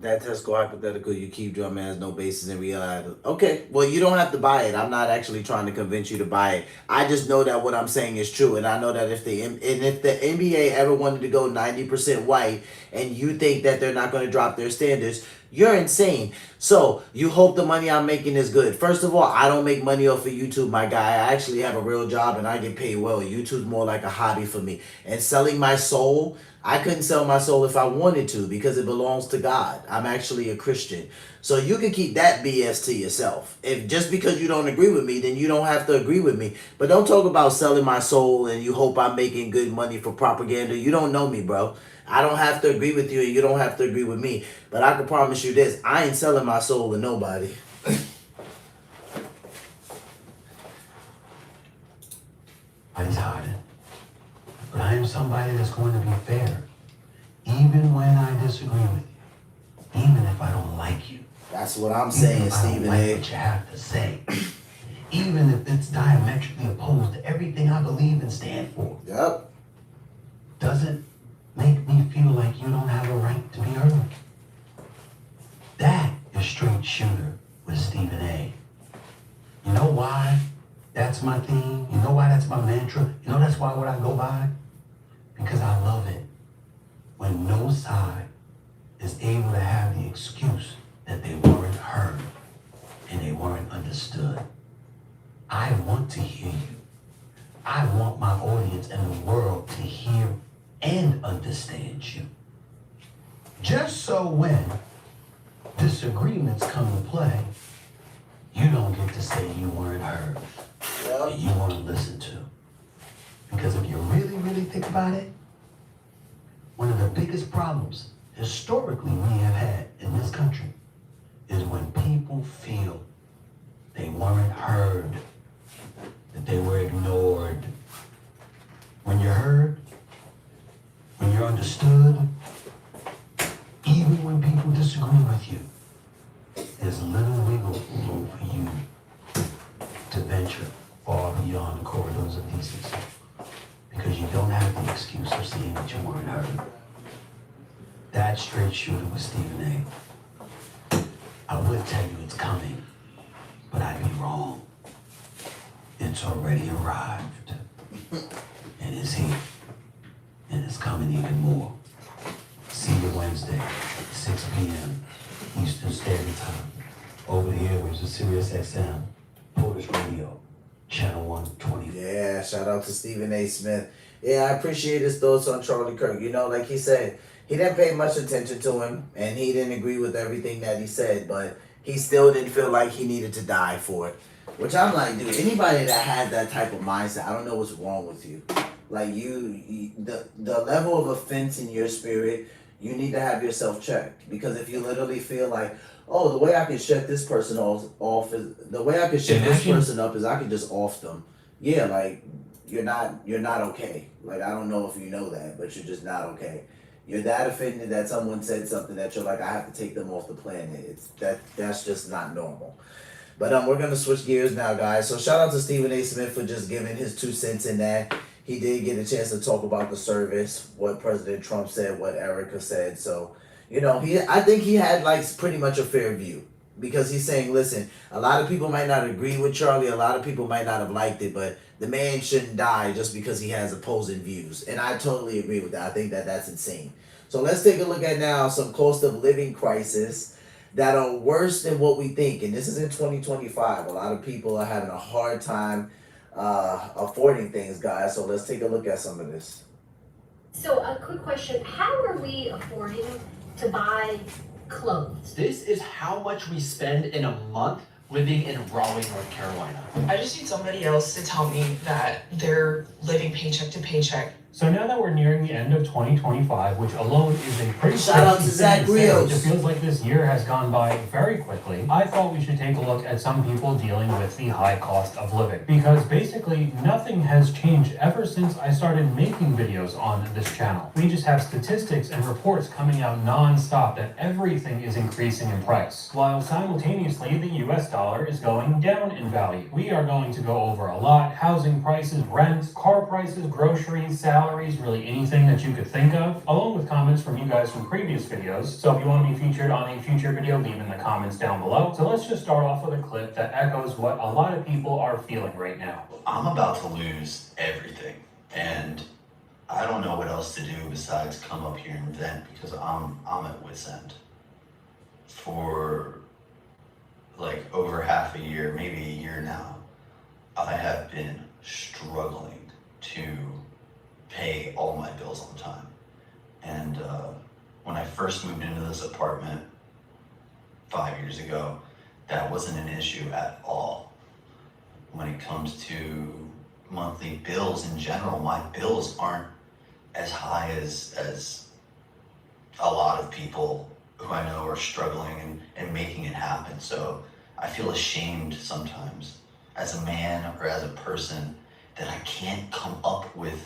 That Tesco hypothetical, you keep drum has no basis in reality. Okay, well, you don't have to buy it. I'm not actually trying to convince you to buy it. I just know that what I'm saying is true, and I know that if the NBA ever wanted to go 90% white, and you think that they're not going to drop their standards, you're insane. So you hope the money I'm making is good. First of all, I don't make money off of YouTube, my guy. I actually have a real job and I get paid well. YouTube's more like a hobby for me. And selling my soul, I couldn't sell my soul if I wanted to because it belongs to God. I'm actually a Christian. So you can keep that BS to yourself. If just because you don't agree with me, then you don't have to agree with me. But don't talk about selling my soul and you hope I'm making good money for propaganda. You don't know me, bro. I don't have to agree with you and you don't have to agree with me. But I can promise you this, I ain't selling my soul to nobody. I'm hiding. But I am somebody that's going to be fair. Even when I disagree with you. Even if I don't like you. That's what I'm saying, Stephen Like A. what you have to say. Even if it's diametrically opposed to everything I believe and stand for. Yep. Doesn't make me feel like you don't have a right to be heard. That is straight shooter with Stephen A. You know why that's my theme? You know why that's my mantra? You know that's why what I go by? Because I love it when no side is able to have the excuse that they weren't heard and they weren't understood. I want to hear you. I want my audience and the world to hear and understand you. Just so when disagreements come to play, you don't get to say you weren't heard, and you weren't listened to. Because if you really, really think about it, one of the biggest problems historically we have had in this country is when people feel they weren't heard, that they were ignored. When you're heard, when you're understood, even when people disagree with you, there's little wiggle room for you to venture far beyond the corridors of decency. Because you don't have the excuse of saying that you weren't heard. That's straight shooter with Stephen A. I would tell you it's coming, but I'd be wrong. It's already arrived. And it's here. And it's coming even more. See you Wednesday, 6 p.m. Eastern Standard Time. Over here was the Sirius XM, POTUS Radio, Channel 120. Yeah, shout out to Stephen A. Smith. Yeah, I appreciate his thoughts on Charlie Kirk. You know, like he said, he didn't pay much attention to him, and he didn't agree with everything that he said, but he still didn't feel like he needed to die for it. Which I'm like, dude, anybody that had that type of mindset, I don't know what's wrong with you. Like the level of offense in your spirit, you need to have yourself checked. Because if you literally feel like, oh, the way I can shut this person off is the way I can shut this person up is I can just off them. Yeah, like you're not okay. Like I don't know if you know that, but you're just not okay. You're that offended that someone said something that you're like, I have to take them off the planet. That's just not normal. But we're gonna switch gears now, guys. So shout out to Stephen A. Smith for just giving his 2 cents in that. He did get a chance to talk about the service, what President Trump said, what Erica said. So, you know, I think he had like pretty much a fair view. Because he's saying, listen, a lot of people might not agree with Charlie, a lot of people might not have liked it, but the man shouldn't die just because he has opposing views. And I totally agree with that. I think that that's insane. So let's take a look at now some cost of living crisis that are worse than what we think. And this is in 2025. A lot of people are having a hard time affording things, guys. So let's take a look at some of this. So a quick question, how are we affording to buy clothes. This is how much we spend in a month living in Raleigh, North Carolina. I just need somebody else to tell me that they're living paycheck to paycheck. So now that we're nearing the end of 2025, which alone is a pretty Shout out to crazy Zach thing to say, Rios. it feels like this year has gone by very quickly. I thought we should take a look at some people dealing with the high cost of living. Because basically nothing has changed ever since I started making videos on this channel. We just have statistics and reports coming out non-stop that everything is increasing in price, while simultaneously the US dollar is going down in value. We are going to go over a lot: housing prices, rent, car prices, groceries, salaries, really anything that you could think of, along with comments from you guys from previous videos. So if you want to be featured on a future video, leave in the comments down below. So let's just start off with a clip that echoes what a lot of people are feeling right now. I'm about to lose everything, and I don't know what else to do besides come up here and vent, because I'm at wit's end. For like over half a year, maybe a year now, I have been struggling to pay all my bills on time. And when I first moved into this apartment 5 years ago, that wasn't an issue at all. When it comes to monthly bills in general, my bills aren't as high as a lot of people who I know are struggling and making it happen. So I feel ashamed sometimes as a man or as a person that I can't come up with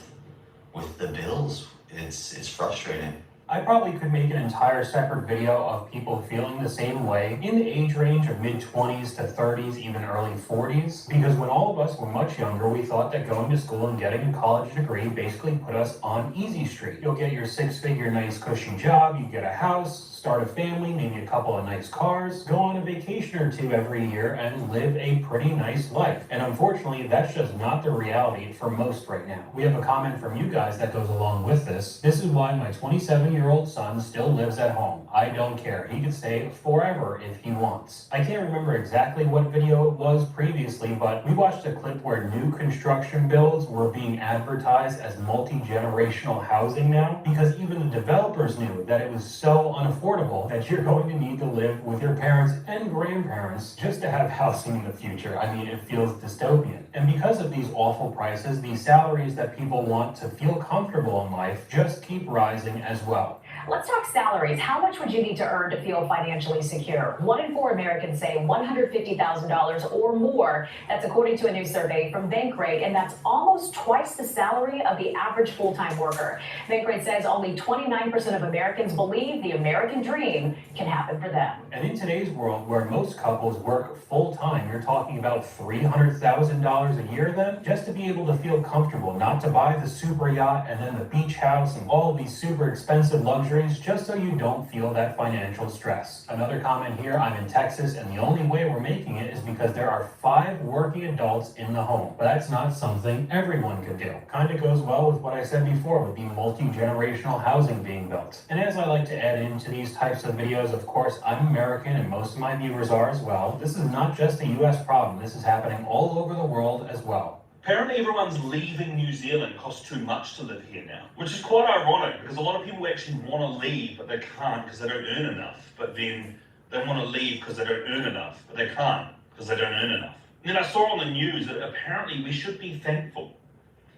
the bills. It's frustrating. I probably could make an entire separate video of people feeling the same way in the age range of mid-20s to 30s, even early 40s. Because when all of us were much younger, we thought that going to school and getting a college degree basically put us on easy street. You'll get your six-figure nice cushy job, you get a house, start a family, maybe a couple of nice cars, go on a vacation or two every year, and live a pretty nice life. And unfortunately, that's just not the reality for most right now. We have a comment from you guys that goes along with this. This is why my 27-year-old son still lives at home. I don't care. He can stay forever if he wants. I can't remember exactly what video it was previously, but we watched a clip where new construction builds were being advertised as multi-generational housing now, because even the developers knew that it was so unaffordable that you're going to need to live with your parents and grandparents just to have housing in the future. I mean, it feels dystopian. And because of these awful prices, the salaries that people want to feel comfortable in life just keep rising as well. Let's talk salaries. How much would you need to earn to feel financially secure? 1 in 4 Americans say $150,000 or more. That's according to a new survey from Bankrate, and that's almost twice the salary of the average full-time worker. Bankrate says only 29% of Americans believe the American dream can happen for them. And in today's world, where most couples work full-time, you're talking about $300,000 a year then, just to be able to feel comfortable, not to buy the super yacht and then the beach house and all of these super expensive luxuries, just so you don't feel that financial stress. Another comment here: I'm in Texas, and the only way we're making it is because there are 5 working adults in the home. But that's not something everyone could do. Kind of goes well with what I said before with the multi-generational housing being built. And as I like to add into these types of videos, of course, I'm American and most of my viewers are as well. This is not just a US problem. This is happening all over the world as well. Apparently everyone's leaving New Zealand costs too much to live here now, which is quite ironic because a lot of people actually want to leave, but they can't because they don't earn enough. But then they want to leave because they don't earn enough, but they can't because they don't earn enough. And then I saw on the news that apparently we should be thankful.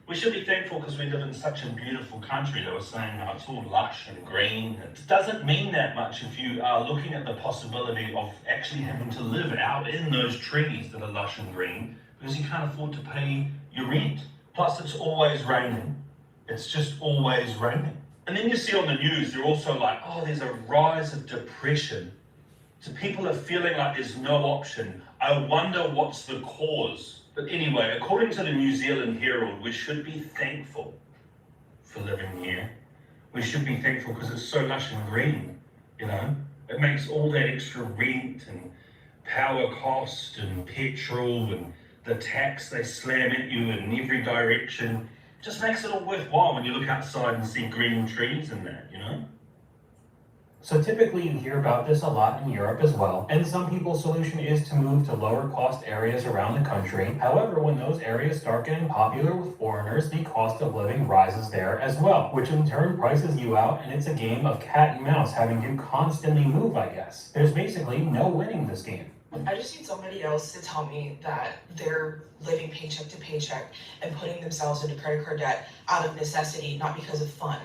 We should be thankful because we live in such a beautiful country. They were saying how it's all lush and green. It doesn't mean that much if you are looking at the possibility of actually having to live out in those trees that are lush and green, because you can't afford to pay your rent. Plus, it's always raining. It's just always raining. And then you see on the news, they're also like, oh, there's a rise of depression. So people are feeling like there's no option. I wonder what's the cause. But anyway, according to the New Zealand Herald, we should be thankful for living here. We should be thankful because it's so lush and green, you know? It makes all that extra rent and power cost and petrol and the tax they slam at you in every direction, just makes it all worthwhile when you look outside and see green trees and that, you know? So typically you hear about this a lot in Europe as well, and some people's solution is to move to lower cost areas around the country. However, when those areas start getting popular with foreigners, the cost of living rises there as well, which in turn prices you out, and it's a game of cat and mouse, having to constantly move, I guess. There's basically no winning this game. I just need somebody else to tell me that they're living paycheck to paycheck and putting themselves into credit card debt out of necessity, not because of fun.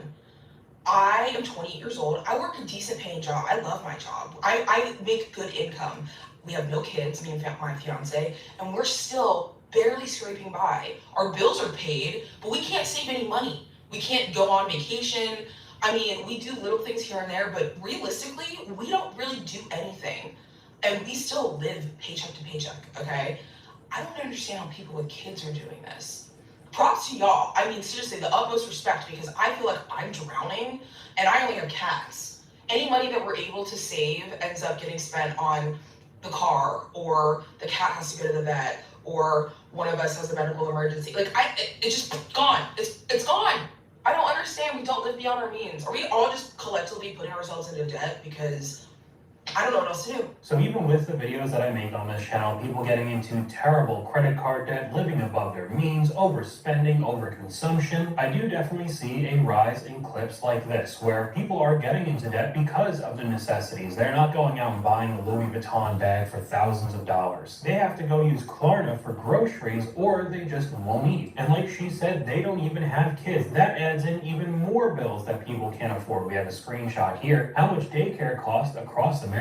I am 28 years old. I work a decent paying job. I love my job. I make good income. We have no kids, me and my fiance, and we're still barely scraping by. Our bills are paid, but we can't save any money. We can't go on vacation. I mean, we do little things here and there, but realistically, we don't really do anything. And we still live paycheck to paycheck, okay? I don't understand how people with kids are doing this. Props to y'all. I mean, seriously, the utmost respect, because I feel like I'm drowning and I only have cats. Any money that we're able to save ends up getting spent on the car, or the cat has to go to the vet, or one of us has a medical emergency. Like, it's just gone. It's gone. I don't understand. We don't live beyond our means. Are we all just collectively putting ourselves into debt because I don't know what else to do? So even with the videos that I make on this channel, people getting into terrible credit card debt, living above their means, overspending, overconsumption, I do definitely see a rise in clips like this, where people are getting into debt because of the necessities. They're not going out and buying a Louis Vuitton bag for thousands of dollars. They have to go use Klarna for groceries, or they just won't eat. And like she said, they don't even have kids. That adds in even more bills that people can't afford. We have a screenshot here. How much daycare costs across America.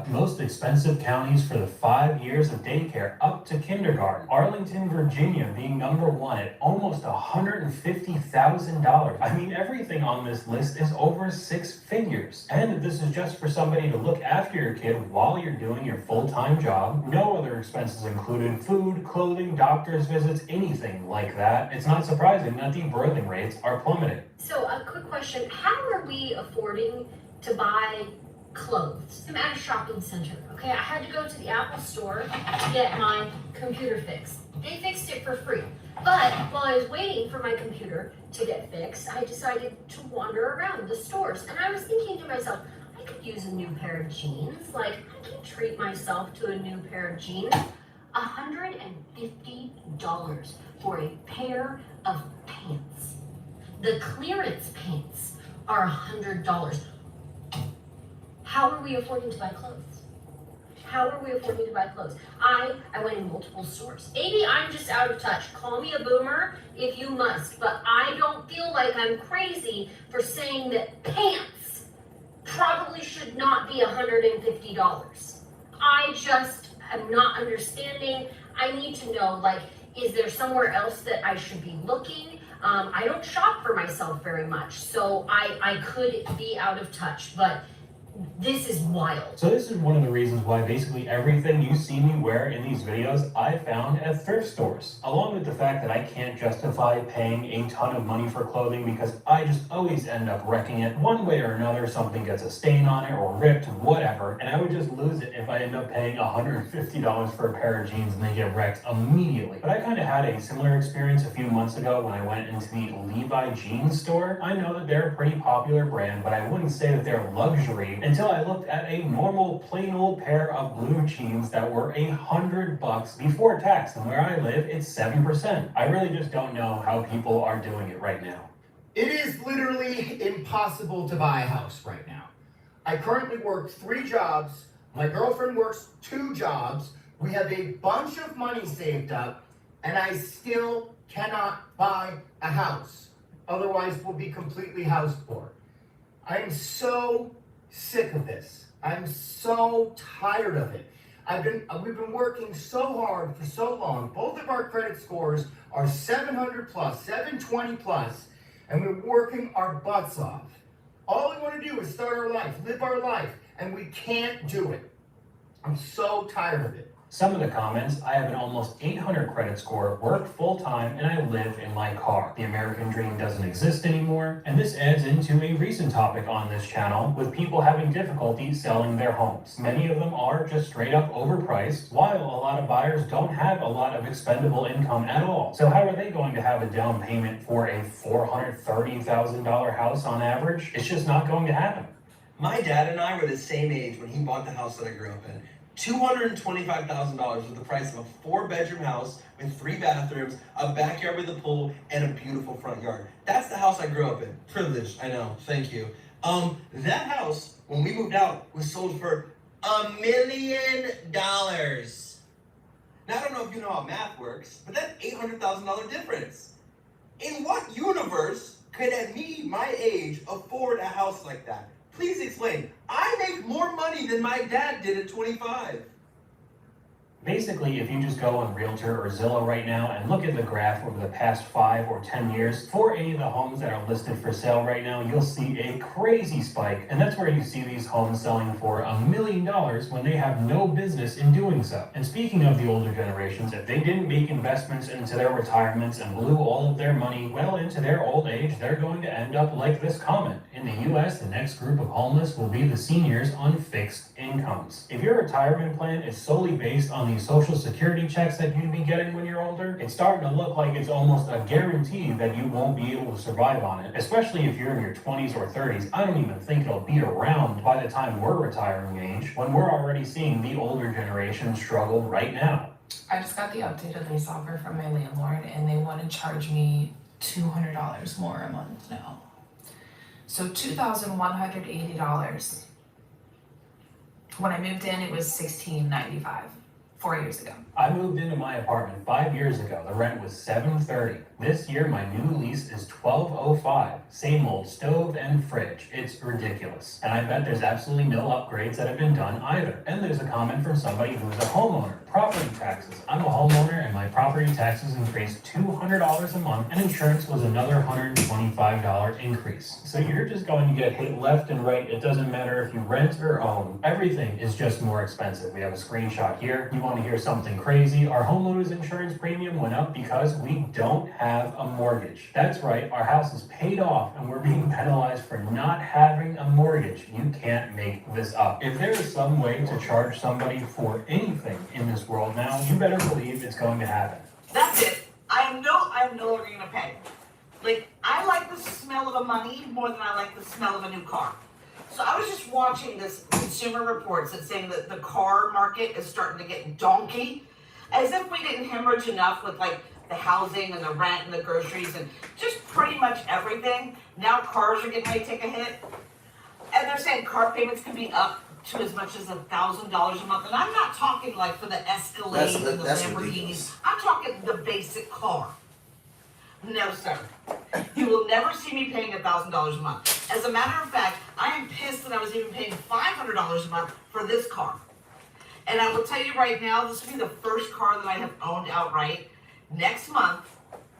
Most expensive counties for the 5 years of daycare up to kindergarten. Arlington, Virginia being number one at almost $150,000. I mean, everything on this list is over 6 figures. And this is just for somebody to look after your kid while you're doing your full-time job. No other expenses included: food, clothing, doctor's visits, anything like that. It's not surprising that the birthing rates are plummeting. So a quick question, how are we affording to buy clothes? I'm at a shopping center, okay? I had to go to the Apple store to get my computer fixed. They fixed it for free. But while I was waiting for my computer to get fixed, I decided to wander around the stores. And I was thinking to myself, I could use a new pair of jeans. Like, I can treat myself to a new pair of jeans. $150 for a pair of pants. The clearance pants are $100. How are we affording to buy clothes? How are we affording to buy clothes? I went in multiple stores. Maybe I'm just out of touch. Call me a boomer if you must, but I don't feel like I'm crazy for saying that pants probably should not be $150. I just am not understanding. I need to know, like, is there somewhere else that I should be looking? I don't shop for myself very much, so I could be out of touch, but this is wild. So this is one of the reasons why basically everything you see me wear in these videos I found at thrift stores. Along with the fact that I can't justify paying a ton of money for clothing because I just always end up wrecking it one way or another. Something gets a stain on it or ripped, whatever, and I would just lose it if I end up paying $150 for a pair of jeans and they get wrecked immediately. But I kind of had a similar experience a few months ago when I went into the Levi jeans store. I know that they're a pretty popular brand, but I wouldn't say that they're luxury until I looked at a normal plain old pair of blue jeans that were $100 before tax, and where I live it's 7%. I really just don't know how people are doing it right now. It is literally impossible to buy a house right now. I currently work 3 jobs, my girlfriend works 2 jobs, we have a bunch of money saved up, and I still cannot buy a house. Otherwise we'll be completely house poor. I am so sick of this. I'm so tired of it. We've been working so hard for so long. Both of our credit scores are 700 plus, 720 plus, and we're working our butts off. All we want to do is start our life, live our life, and we can't do it. I'm so tired of it. Some of the comments: I have an almost 800 credit score, work full-time, and I live in my car. The American dream doesn't exist anymore. And this adds into a recent topic on this channel with people having difficulty selling their homes. Many of them are just straight up overpriced, while a lot of buyers don't have a lot of expendable income at all. So how are they going to have a down payment for a $430,000 house on average? It's just not going to happen. My dad and I were the same age when he bought the house that I grew up in. $225,000 was the price of a 4-bedroom house with 3 bathrooms, a backyard with a pool, and a beautiful front yard. That's the house I grew up in. Privileged, I know, thank you. That house, when we moved out, was sold for $1 million. Now, I don't know if you know how math works, but that's $800,000 difference. In what universe could at me, my age, afford a house like that? Please explain. I make more money than my dad did at 25. Basically, if you just go on Realtor or Zillow right now and look at the graph over the past 5 or 10 years, for any of the homes that are listed for sale right now, you'll see a crazy spike. And that's where you see these homes selling for $1 million when they have no business in doing so. And speaking of the older generations, if they didn't make investments into their retirements and blew all of their money well into their old age, they're going to end up like this comment. In the US, the next group of homeless will be the seniors on fixed incomes. If your retirement plan is solely based on the Social Security checks that you'd be getting when you're older, it's starting to look like it's almost a guarantee that you won't be able to survive on it, especially if you're in your 20s or 30s. I don't even think it'll be around by the time we're retiring age, when we're already seeing the older generation struggle right now. I just got the updated lease offer from my landlord and they want to charge me $200 more a month now. So $2,180. When I moved in, it was $1,695 4 years ago. I moved into my apartment 5 years ago. The rent was $730. This year, my new lease is $1,205. Same old stove and fridge. It's ridiculous. And I bet there's absolutely no upgrades that have been done either. And there's a comment from somebody who's a homeowner. Property taxes. I'm a homeowner and my property taxes increased $200 a month and insurance was another $125 increase. So you're just going to get hit left and right. It doesn't matter if you rent or own. Everything is just more expensive. We have a screenshot here. You want to hear something crazy? Our homeowners insurance premium went up because we don't have a mortgage. That's right, our house is paid off and we're being penalized for not having a mortgage. You can't make this up. If there is some way to charge somebody for anything in this world now, you better believe it's going to happen. That's it. I know I'm no longer gonna pay. Like, I like the smell of a money more than I like the smell of a new car. So I was just watching this Consumer Reports that's saying that the car market is starting to get donkey, as if we didn't hemorrhage enough with like the housing and the rent and the groceries and just pretty much everything. Now cars are getting ready to take a hit. And they're saying car payments can be up to as much as $1,000 a month. And I'm not talking like for the Escalade and the Lamborghinis. Ridiculous. I'm talking the basic car. No, sir. You will never see me paying $1,000 a month. As a matter of fact, I am pissed that I was even paying $500 a month for this car. And I will tell you right now, this will be the first car that I have owned outright. Next month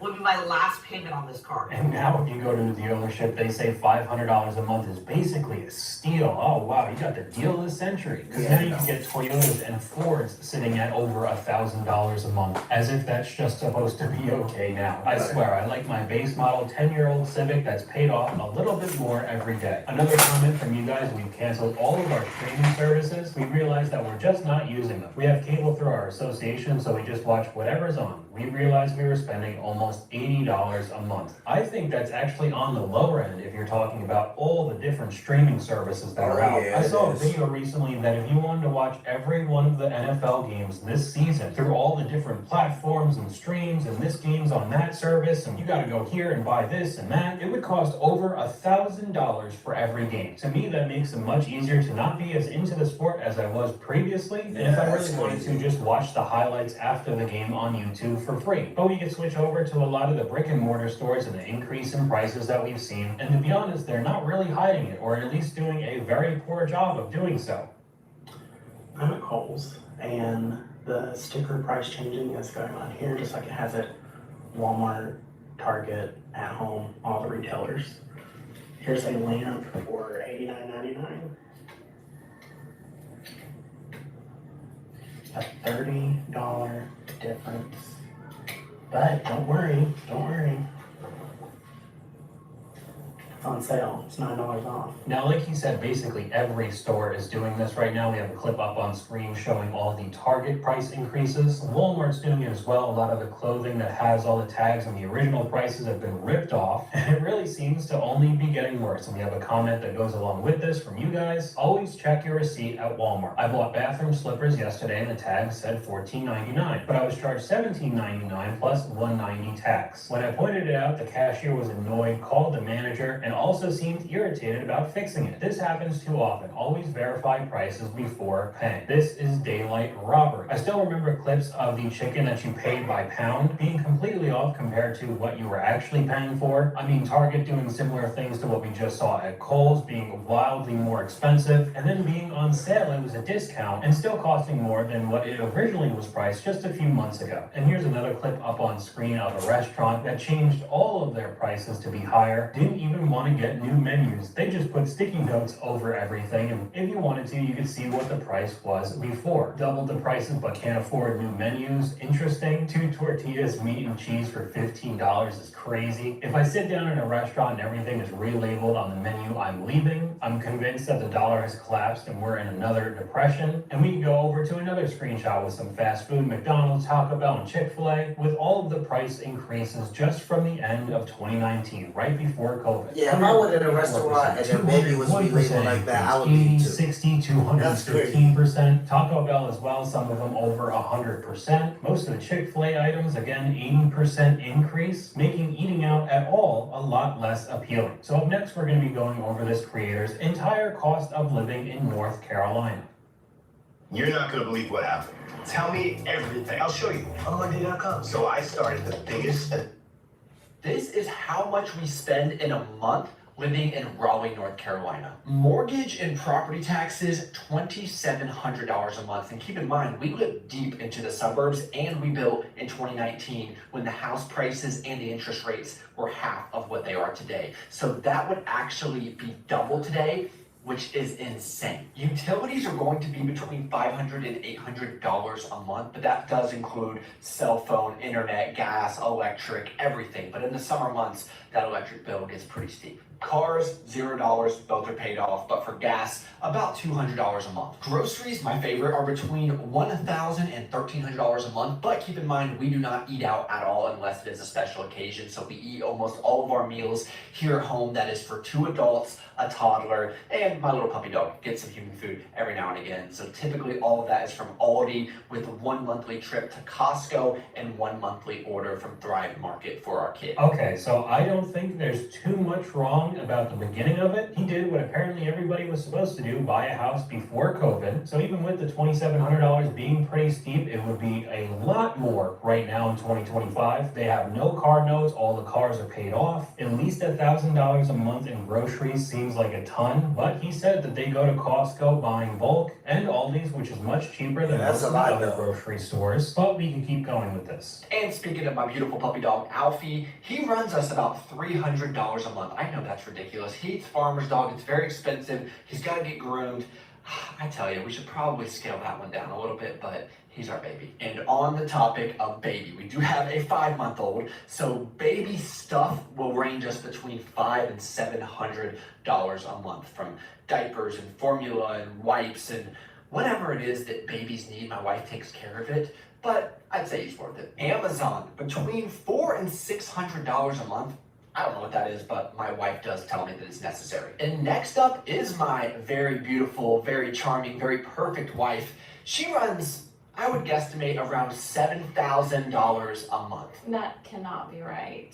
will be my last payment on this car. And now if you go to the dealership, they say $500 a month is basically a steal. Oh wow, you got the deal of the century. Because now you can get Toyotas and Fords sitting at over $1,000 a month. As if that's just supposed to be okay now. I swear, I like my base model 10-year-old Civic that's paid off a little bit more every day. Another comment from you guys, we've canceled all of our streaming services. We realized that we're just not using them. We have cable through our association, so we just watch whatever's on. We realized we were spending almost $80 a month. I think that's actually on the lower end if you're talking about all the different streaming services that are out. Yeah, I saw a video recently that if you wanted to watch every one of the NFL games this season through all the different platforms and streams and this game's on that service and you gotta go here and buy this and that, it would cost over $1,000 for every game. To me, that makes it much easier to not be as into the sport as I was previously, and if I really wanted to just watch the highlights after the game on YouTube for free. But we could switch over to a lot of the brick and mortar stores and the increase in prices that we've seen, and to be honest, they're not really hiding it, or at least doing a very poor job of doing so. I'm at Kohl's, and the sticker price changing is going on here, just like it has at Walmart, Target, At Home, all the retailers. Here's a lamp for $89.99. A $30 difference. But don't worry, It's on sale. It's $9 off. Now, like he said, basically every store is doing this right now. We have a clip up on screen showing all the Target price increases. Walmart's doing it as well. A lot of the clothing that has all the tags and the original prices have been ripped off. And it really seems to only be getting worse. And we have a comment that goes along with this from you guys. Always check your receipt at Walmart. I bought bathroom slippers yesterday and the tag said $14.99, but I was charged $17.99 plus $1.90 tax. When I pointed it out, the cashier was annoyed, called the manager, and also seemed irritated about fixing it. This happens too often. Always verify prices before paying. This is daylight robbery. I still remember clips of the chicken that you paid by pound being completely off compared to what you were actually paying for. I mean, Target doing similar things to what we just saw at Kohl's, being wildly more expensive, and then being on sale, it was a discount, and still costing more than what it originally was priced just a few months ago. And here's another clip up on screen of a restaurant that changed all of their prices to be higher, didn't even want to get new menus. They just put sticky notes over everything, and if you wanted to, you could see what the price was before. Doubled the prices but can't afford new menus. Interesting. 2 tortillas, meat and cheese for $15 is crazy. If I sit down in a restaurant and everything is relabeled on the menu, I'm leaving. I'm convinced that the dollar has collapsed and we're in another depression. And we can go over to another screenshot with some fast food, McDonald's, Taco Bell, and Chick-fil-A, with all of the price increases just from the end of 2019, right before COVID. Yeah, if I went in a restaurant and their menu was relabeled like that, I would be 80, too. 60, 215%. Taco Bell as well, some of them over 100%. Most of the Chick-fil-A items, again, 80% increase, making eating out at all a lot less appealing. So up next, we're going to be going over this creator's entire cost of living in North Carolina. You're not gonna believe what happened. Tell me everything. I'll show you. OMD.com. So I started the biggest. This is how much we spend in a month living in Raleigh, North Carolina. Mortgage and property taxes, $2,700 a month. And keep in mind, we live deep into the suburbs, and we built in 2019 when the house prices and the interest rates were half of what they are today. So that would actually be double today, which is insane. Utilities are going to be between $500 and $800 a month, but that does include cell phone, internet, gas, electric, everything. But in the summer months, that electric bill gets pretty steep. Cars, $0, both are paid off, but for gas, about $200 a month. Groceries, my favorite, are between $1,000 and $1,300 a month, but keep in mind, we do not eat out at all unless it is a special occasion, so we eat almost all of our meals here at home. That is for 2 adults, a toddler, and my little puppy dog gets some human food every now and again. So typically all of that is from Aldi, with 1 monthly trip to Costco and 1 monthly order from Thrive Market for our kid. Okay, so I don't think there's too much wrong about the beginning of it. He did what apparently everybody was supposed to do, buy a house before COVID. So even with the $2,700 being pretty steep, it would be a lot more right now in 2025. They have no car notes, all the cars are paid off. At least $1,000 a month in groceries seems like a ton, but he said that they go to Costco buying bulk and Aldi's, which is much cheaper than most of the other grocery stores. But we can keep going with this. And speaking of my beautiful puppy dog, Alfie, he runs us about $300 a month. I know that's ridiculous. He eats farmer's dog. It's very expensive. He's got to get groomed. I tell you, we should probably scale that one down a little bit, but he's our baby. And on the topic of baby, we do have a 5-month-old. So baby stuff will range us between $500 and $700 a month, from diapers and formula and wipes and whatever it is that babies need. My wife takes care of it, but I'd say it's worth it. Amazon, between $400 and $600 a month. I don't know what that is, but my wife does tell me that it's necessary. And next up is my very beautiful, very charming, very perfect wife. She runs, I would guesstimate, around $7,000 a month. That cannot be right.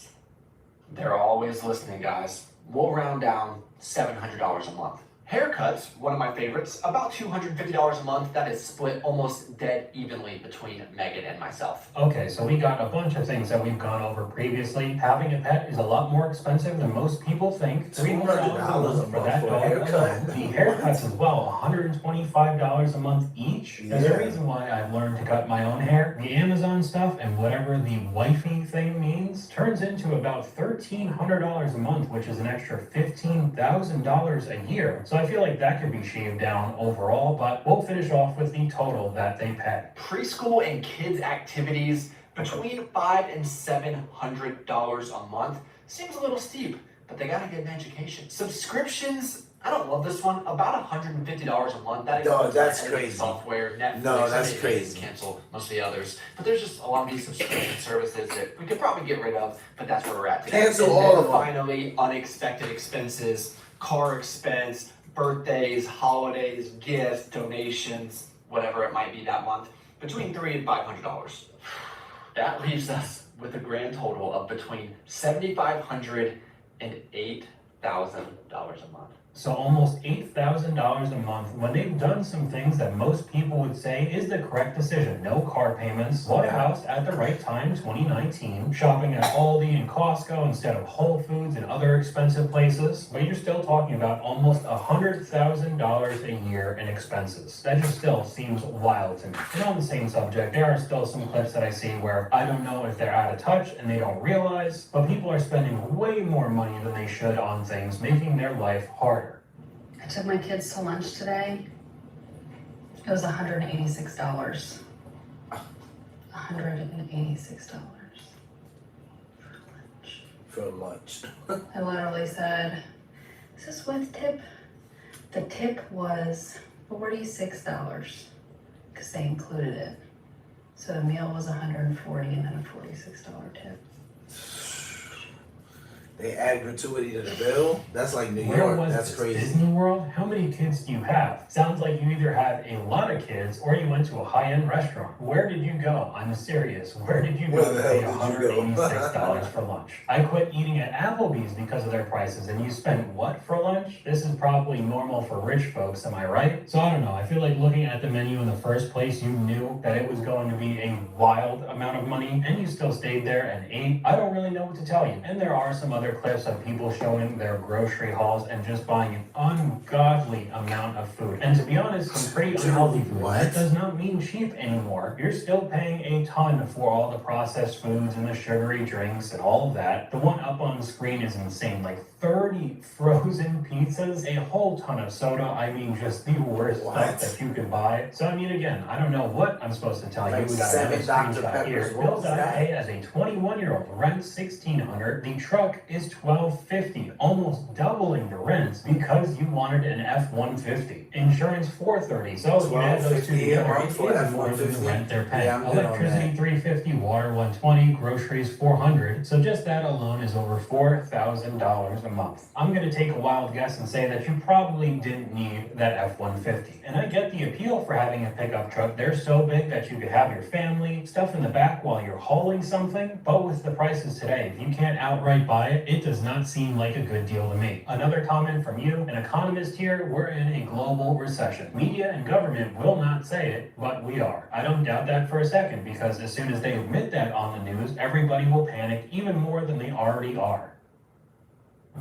They're always listening, guys. We'll round down $700 a month. Haircuts, one of my favorites, about $250 a month. That is split almost dead evenly between Megan and myself. Okay, so we got a bunch of things that we've gone over previously. Having a pet is a lot more expensive than most people think. $300 a month for that dog alone. The haircuts as well, $125 a month each. There's a reason why I've learned to cut my own hair. The Amazon stuff and whatever the wifey thing means turns into about $1,300 a month, which is an extra $15,000 a year. So I feel like that could be shaved down overall, but we'll finish off with the total that they pay. Preschool and kids activities between $500 and $700 a month seems a little steep, but they gotta get an education. Subscriptions, I don't love this one, about $150 a month. That No, includes that's editing crazy. software, Netflix. No, that's I may crazy. Cancel most of the others, but there's just a lot of these subscription services that we could probably get rid of, but that's where we're at today. Cancel And all then of them. Finally, unexpected expenses, car expense, birthdays, holidays, gifts, donations, whatever it might be that month, between $300 and $500. That leaves us with a grand total of between $7,500 and $8,000 a month. So almost $8,000 a month when they've done some things that most people would say is the correct decision. No car payments, bought a house at the right time, 2019, shopping at Aldi and Costco instead of Whole Foods and other expensive places. But you're still talking about almost $100,000 a year in expenses. That just still seems wild to me. And on the same subject, there are still some clips that I see where I don't know if they're out of touch and they don't realize, but people are spending way more money than they should on things, making their life harder. I took my kids to lunch today. It was $186. $186 For lunch. I literally said, "Is this with tip?" The tip was $46 because they included it. So the meal was $140 and then a $46 tip. They add gratuity to the bill. That's like New Where York. was That's this? crazy. Disney World? How many kids do you have? Sounds like you either have a lot of kids or you went to a high-end restaurant. Where did you go? I'm serious. Where did you go Where to the pay hell did you go? $186 for lunch? I quit eating at Applebee's because of their prices, and you spent what for lunch? This is probably normal for rich folks, am I right? So I don't know. I feel like looking at the menu in the first place, you knew that it was going to be a wild amount of money, and you still stayed there and ate. I don't really know what to tell you. And there are some other clips of people showing their grocery hauls and just buying an ungodly amount of food. And to be honest, some pretty unhealthy food. That does not mean cheap anymore. You're still paying a ton for all the processed foods and the sugary drinks and all of that. The one up on the screen is insane. Like 30 frozen pizzas, a whole ton of soda. I mean, just the worst stuff that you could buy. So I mean, again, I don't know what I'm supposed to tell you. Like We got another 7 Dr. screenshot here. Peppers. What Bills was that I that? pay as a 21-year-old. Rent $1,600. The truck is $1,250, almost doubling the rent because you wanted an F-150. Insurance $430. So you add those two $12.50 a together, month it's for even more than the F-150. rent they're paying. Yeah, I'm good on Electricity $350, water $120, groceries $400. So just that alone is over $4,000 a month. I'm gonna take a wild guess and say that you probably didn't need that F-150. And I get the appeal for having a pickup truck. They're so big that you could have your family, stuff in the back while you're hauling something. But with the prices today, if you can't outright buy it, it does not seem like a good deal to me. Another comment from you, an economist here, we're in a global recession. Media and government will not say it, but we are. I don't doubt that for a second, because as soon as they admit that on the news, everybody will panic even more than they already are.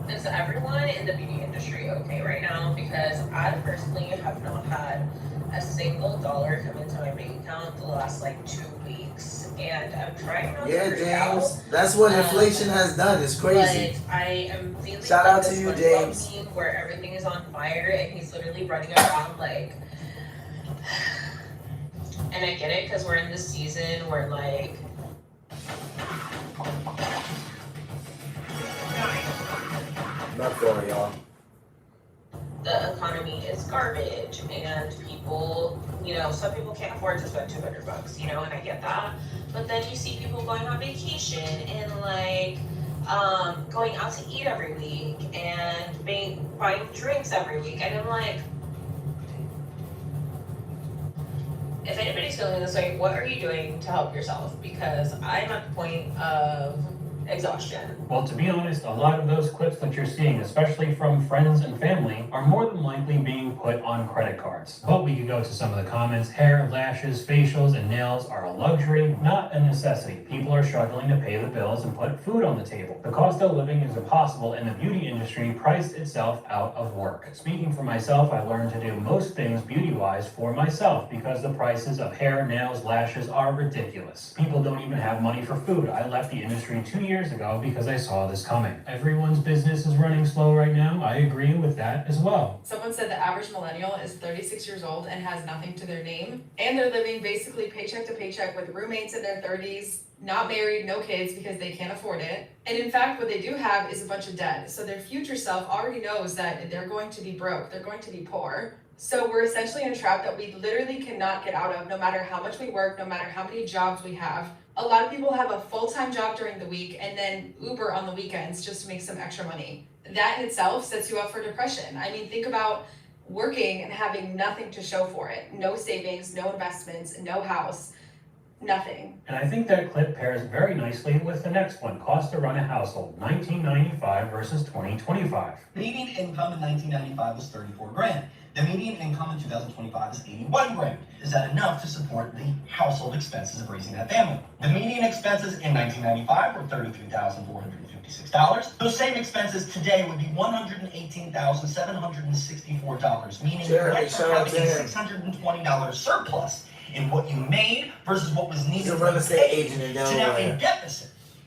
Is everyone in the beauty industry okay right now? Because I personally have not had a single dollar come into my bank account the last like 2 weeks, and I'm trying not Yeah, to freak James. out. That's what inflation has done. It's crazy. But I am feeling Shout like out the to you, SpongeBob James. meme where everything is on fire and he's literally running around like. And I get it because we're in this season where like. Not for y'all. The economy is garbage and people, you know, some people can't afford to spend $200, you know, and I get that. But then you see people going on vacation and like going out to eat every week and buying drinks every week. And I'm like, if anybody's feeling this way, what are you doing to help yourself? Because I'm at the point of exhaustion. Well, to be honest, a lot of those clips that you're seeing, especially from friends and family, are more than likely being put on credit cards. But we could go to some of the comments. Hair, lashes, facials, and nails are a luxury, not a necessity. People are struggling to pay the bills and put food on the table. The cost of living is impossible, and the beauty industry priced itself out of work. Speaking for myself, I learned to do most things beauty-wise for myself because the prices of hair, nails, lashes are ridiculous. People don't even have money for food. I left the industry 2 years years ago because I saw this coming. Everyone's business is running slow right now. I agree with that as well. Someone said the average millennial is 36 years old and has nothing to their name, and they're living basically paycheck to paycheck with roommates in their 30s, not married, no kids because they can't afford it. And in fact, what they do have is a bunch of debt. So their future self already knows that they're going to be broke, they're going to be poor. So we're essentially in a trap that we literally cannot get out of, no matter how much we work, no matter how many jobs we have. A lot of people have a full-time job during the week and then Uber on the weekends just to make some extra money. That in itself sets you up for depression. I mean, think about working and having nothing to show for it. No savings, no investments, no house, nothing. And I think that clip pairs very nicely with the next one, cost to run a household, 1995 versus 2025. Median income in 1995 was 34 grand. The median income in 2025 is 81 grand. Is that enough to support the household expenses of raising that family? The median expenses in 1995 were $33,456. Those same expenses today would be $118,764, meaning you're having a $620 surplus in what you made versus what was needed to pay to now a deficit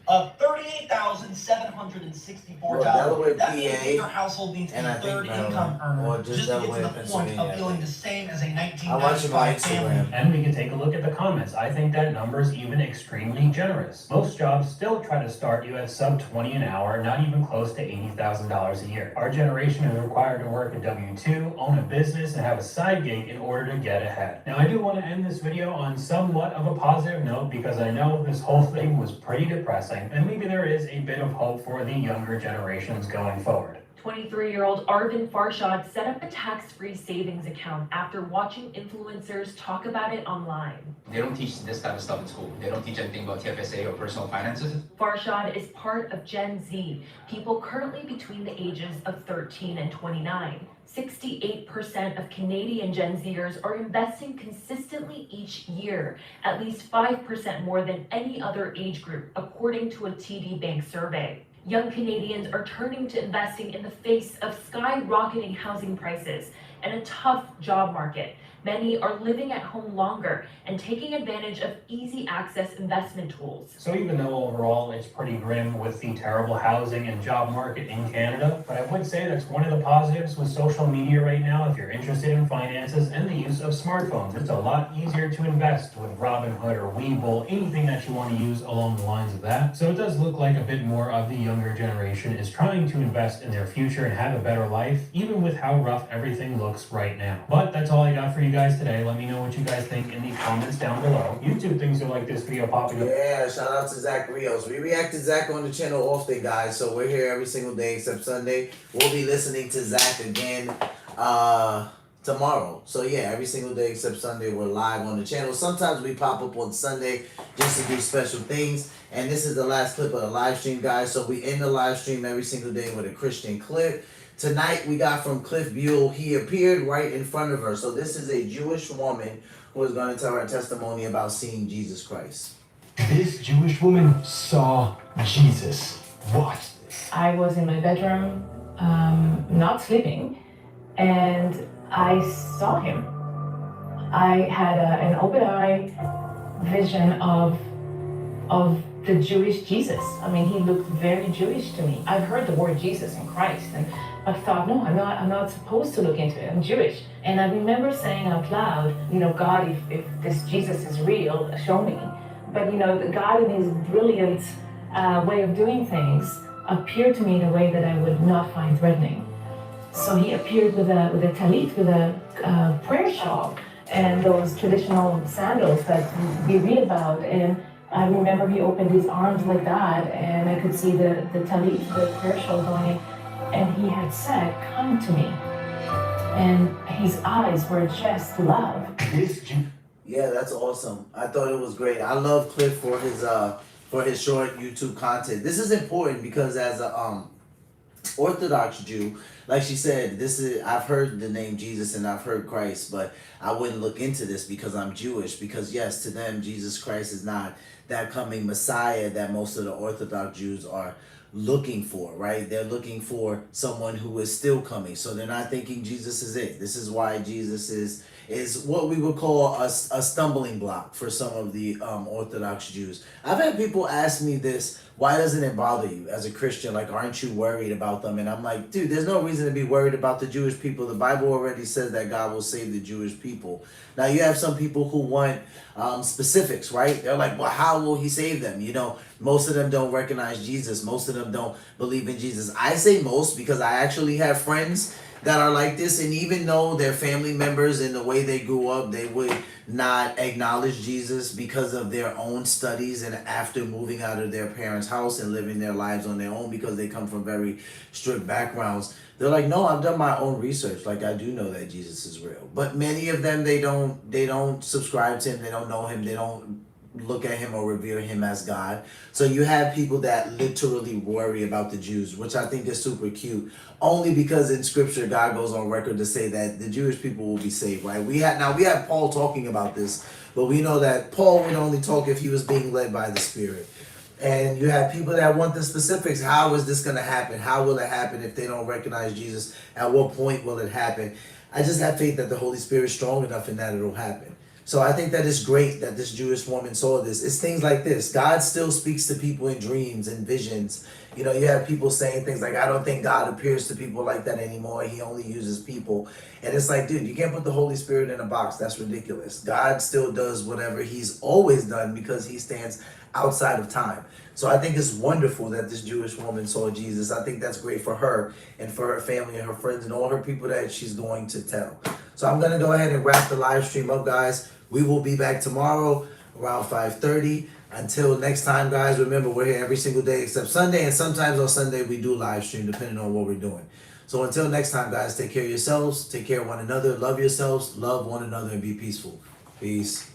of $38,764. That means your household needs a third income earner just to get to the point of feeling the same as a 1995 family. And we can take a look at the comments. I think that number is even extremely generous. Most jobs still try to start you at sub 20 an hour, not even close to $80,000 a year. Our generation is required to work a W-2, own a business, and have a side gig in order to get ahead. Now, I do want to end this video on somewhat of a positive note because I know this whole thing was pretty depressing, and maybe there is a bit of hope for the younger generations going forward. 23-year-old Arvin Farshad set up a tax-free savings account after watching influencers talk about it online. They don't teach this type of stuff in school. They don't teach anything about TFSA or personal finances. Farshad is part of Gen Z, people currently between the ages of 13 and 29. 68% of Canadian Gen Zers are investing consistently each year, at least 5% more than any other age group, according to a TD Bank survey. Young Canadians are turning to investing in the face of skyrocketing housing prices and a tough job market. Many are living at home longer and taking advantage of easy access investment tools. So even though overall it's pretty grim with the terrible housing and job market in Canada, but I would say that's one of the positives with social media right now. If you're interested in finances and the use of smartphones, it's a lot easier to invest with Robinhood or Webull, anything that you want to use along the lines of that. So it does look like a bit more of the younger generation is trying to invest in their future and have a better life, even with how rough everything looks right now. But that's all I got for you guys today. Let me know what you guys think in the comments down below. YouTube thinks you like this video popping up. Yeah, shout out to Zach Rios. We react to Zach on the channel often, guys. So we're here every single day except Sunday. We'll be listening to Zach again tomorrow. So yeah, every single day except Sunday we're live on the channel. Sometimes we pop up on Sunday just to do special things. And this is the last clip of the live stream, guys. So we end the live stream every single day with a Christian clip. Tonight we got from Cliff Buell. He appeared right in front of her. So this is a Jewish woman who is going to tell her testimony about seeing Jesus Christ. This Jewish woman saw Jesus. Watch this. I was in my bedroom, not sleeping, and I saw him. I had an open eye vision of the Jewish Jesus. I mean, he looked very Jewish to me. I've heard the word Jesus and Christ, and I thought, no, I'm not supposed to look into it. I'm Jewish. And I remember saying out loud, you know, God, if this Jesus is real, show me. But, you know, God in his brilliant way of doing things appeared to me in a way that I would not find threatening. So he appeared with a talit, with a prayer shawl, and those traditional sandals that we read about. And I remember he opened his arms like that, and I could see the talit, the prayer shawl going in. And he had said, come to me. And his eyes were just love. Yeah, that's awesome. I thought it was great. I love Cliff for his short YouTube content. This is important because as a Orthodox Jew, like she said, I've heard the name Jesus and I've heard Christ, but I wouldn't look into this because I'm Jewish. Because yes, to them, Jesus Christ is not that coming Messiah that most of the Orthodox Jews are looking for, right? They're looking for someone who is still coming. So they're not thinking Jesus is it. This is why Jesus is is what we would call a stumbling block for some of the Orthodox Jews. I've had people ask me this, why doesn't it bother you as a Christian? Like, aren't you worried about them? And I'm like, dude, there's no reason to be worried about the Jewish people. The Bible already says that God will save the Jewish people. Now, you have some people who want specifics, right? They're like, well, how will he save them? You know, most of them don't recognize Jesus. Most of them don't believe in Jesus. I say most because I actually have friends that are like this, and even though their family members and the way they grew up, they would not acknowledge Jesus because of their own studies and after moving out of their parents' house and living their lives on their own because they come from very strict backgrounds. They're like, no, I've done my own research. Like, I do know that Jesus is real. But many of them, they don't subscribe to him. They don't know him. They don't look at him or revere him as God. So you have people that literally worry about the Jews, which I think is super cute, only because in scripture God goes on record to say that the Jewish people will be saved, right? We have Paul talking about this, but we know that Paul would only talk if he was being led by the Spirit. And you have people that want the specifics. How is this going to happen? How will it happen if they don't recognize Jesus? At what point will it happen? I just have faith that the Holy Spirit is strong enough in that it'll happen. So I think that it's great that this Jewish woman saw this. It's things like this. God still speaks to people in dreams and visions. You know, you have people saying things like, I don't think God appears to people like that anymore. He only uses people. And it's like, dude, you can't put the Holy Spirit in a box. That's ridiculous. God still does whatever he's always done because he stands outside of time. So I think it's wonderful that this Jewish woman saw Jesus. I think that's great for her and for her family and her friends and all her people that she's going to tell. So I'm going to go ahead and wrap the live stream up, guys. We will be back tomorrow around 5:30. Until next time, guys, remember, we're here every single day except Sunday. And sometimes on Sunday, we do live stream depending on what we're doing. So until next time, guys, take care of yourselves. Take care of one another. Love yourselves. Love one another and be peaceful. Peace.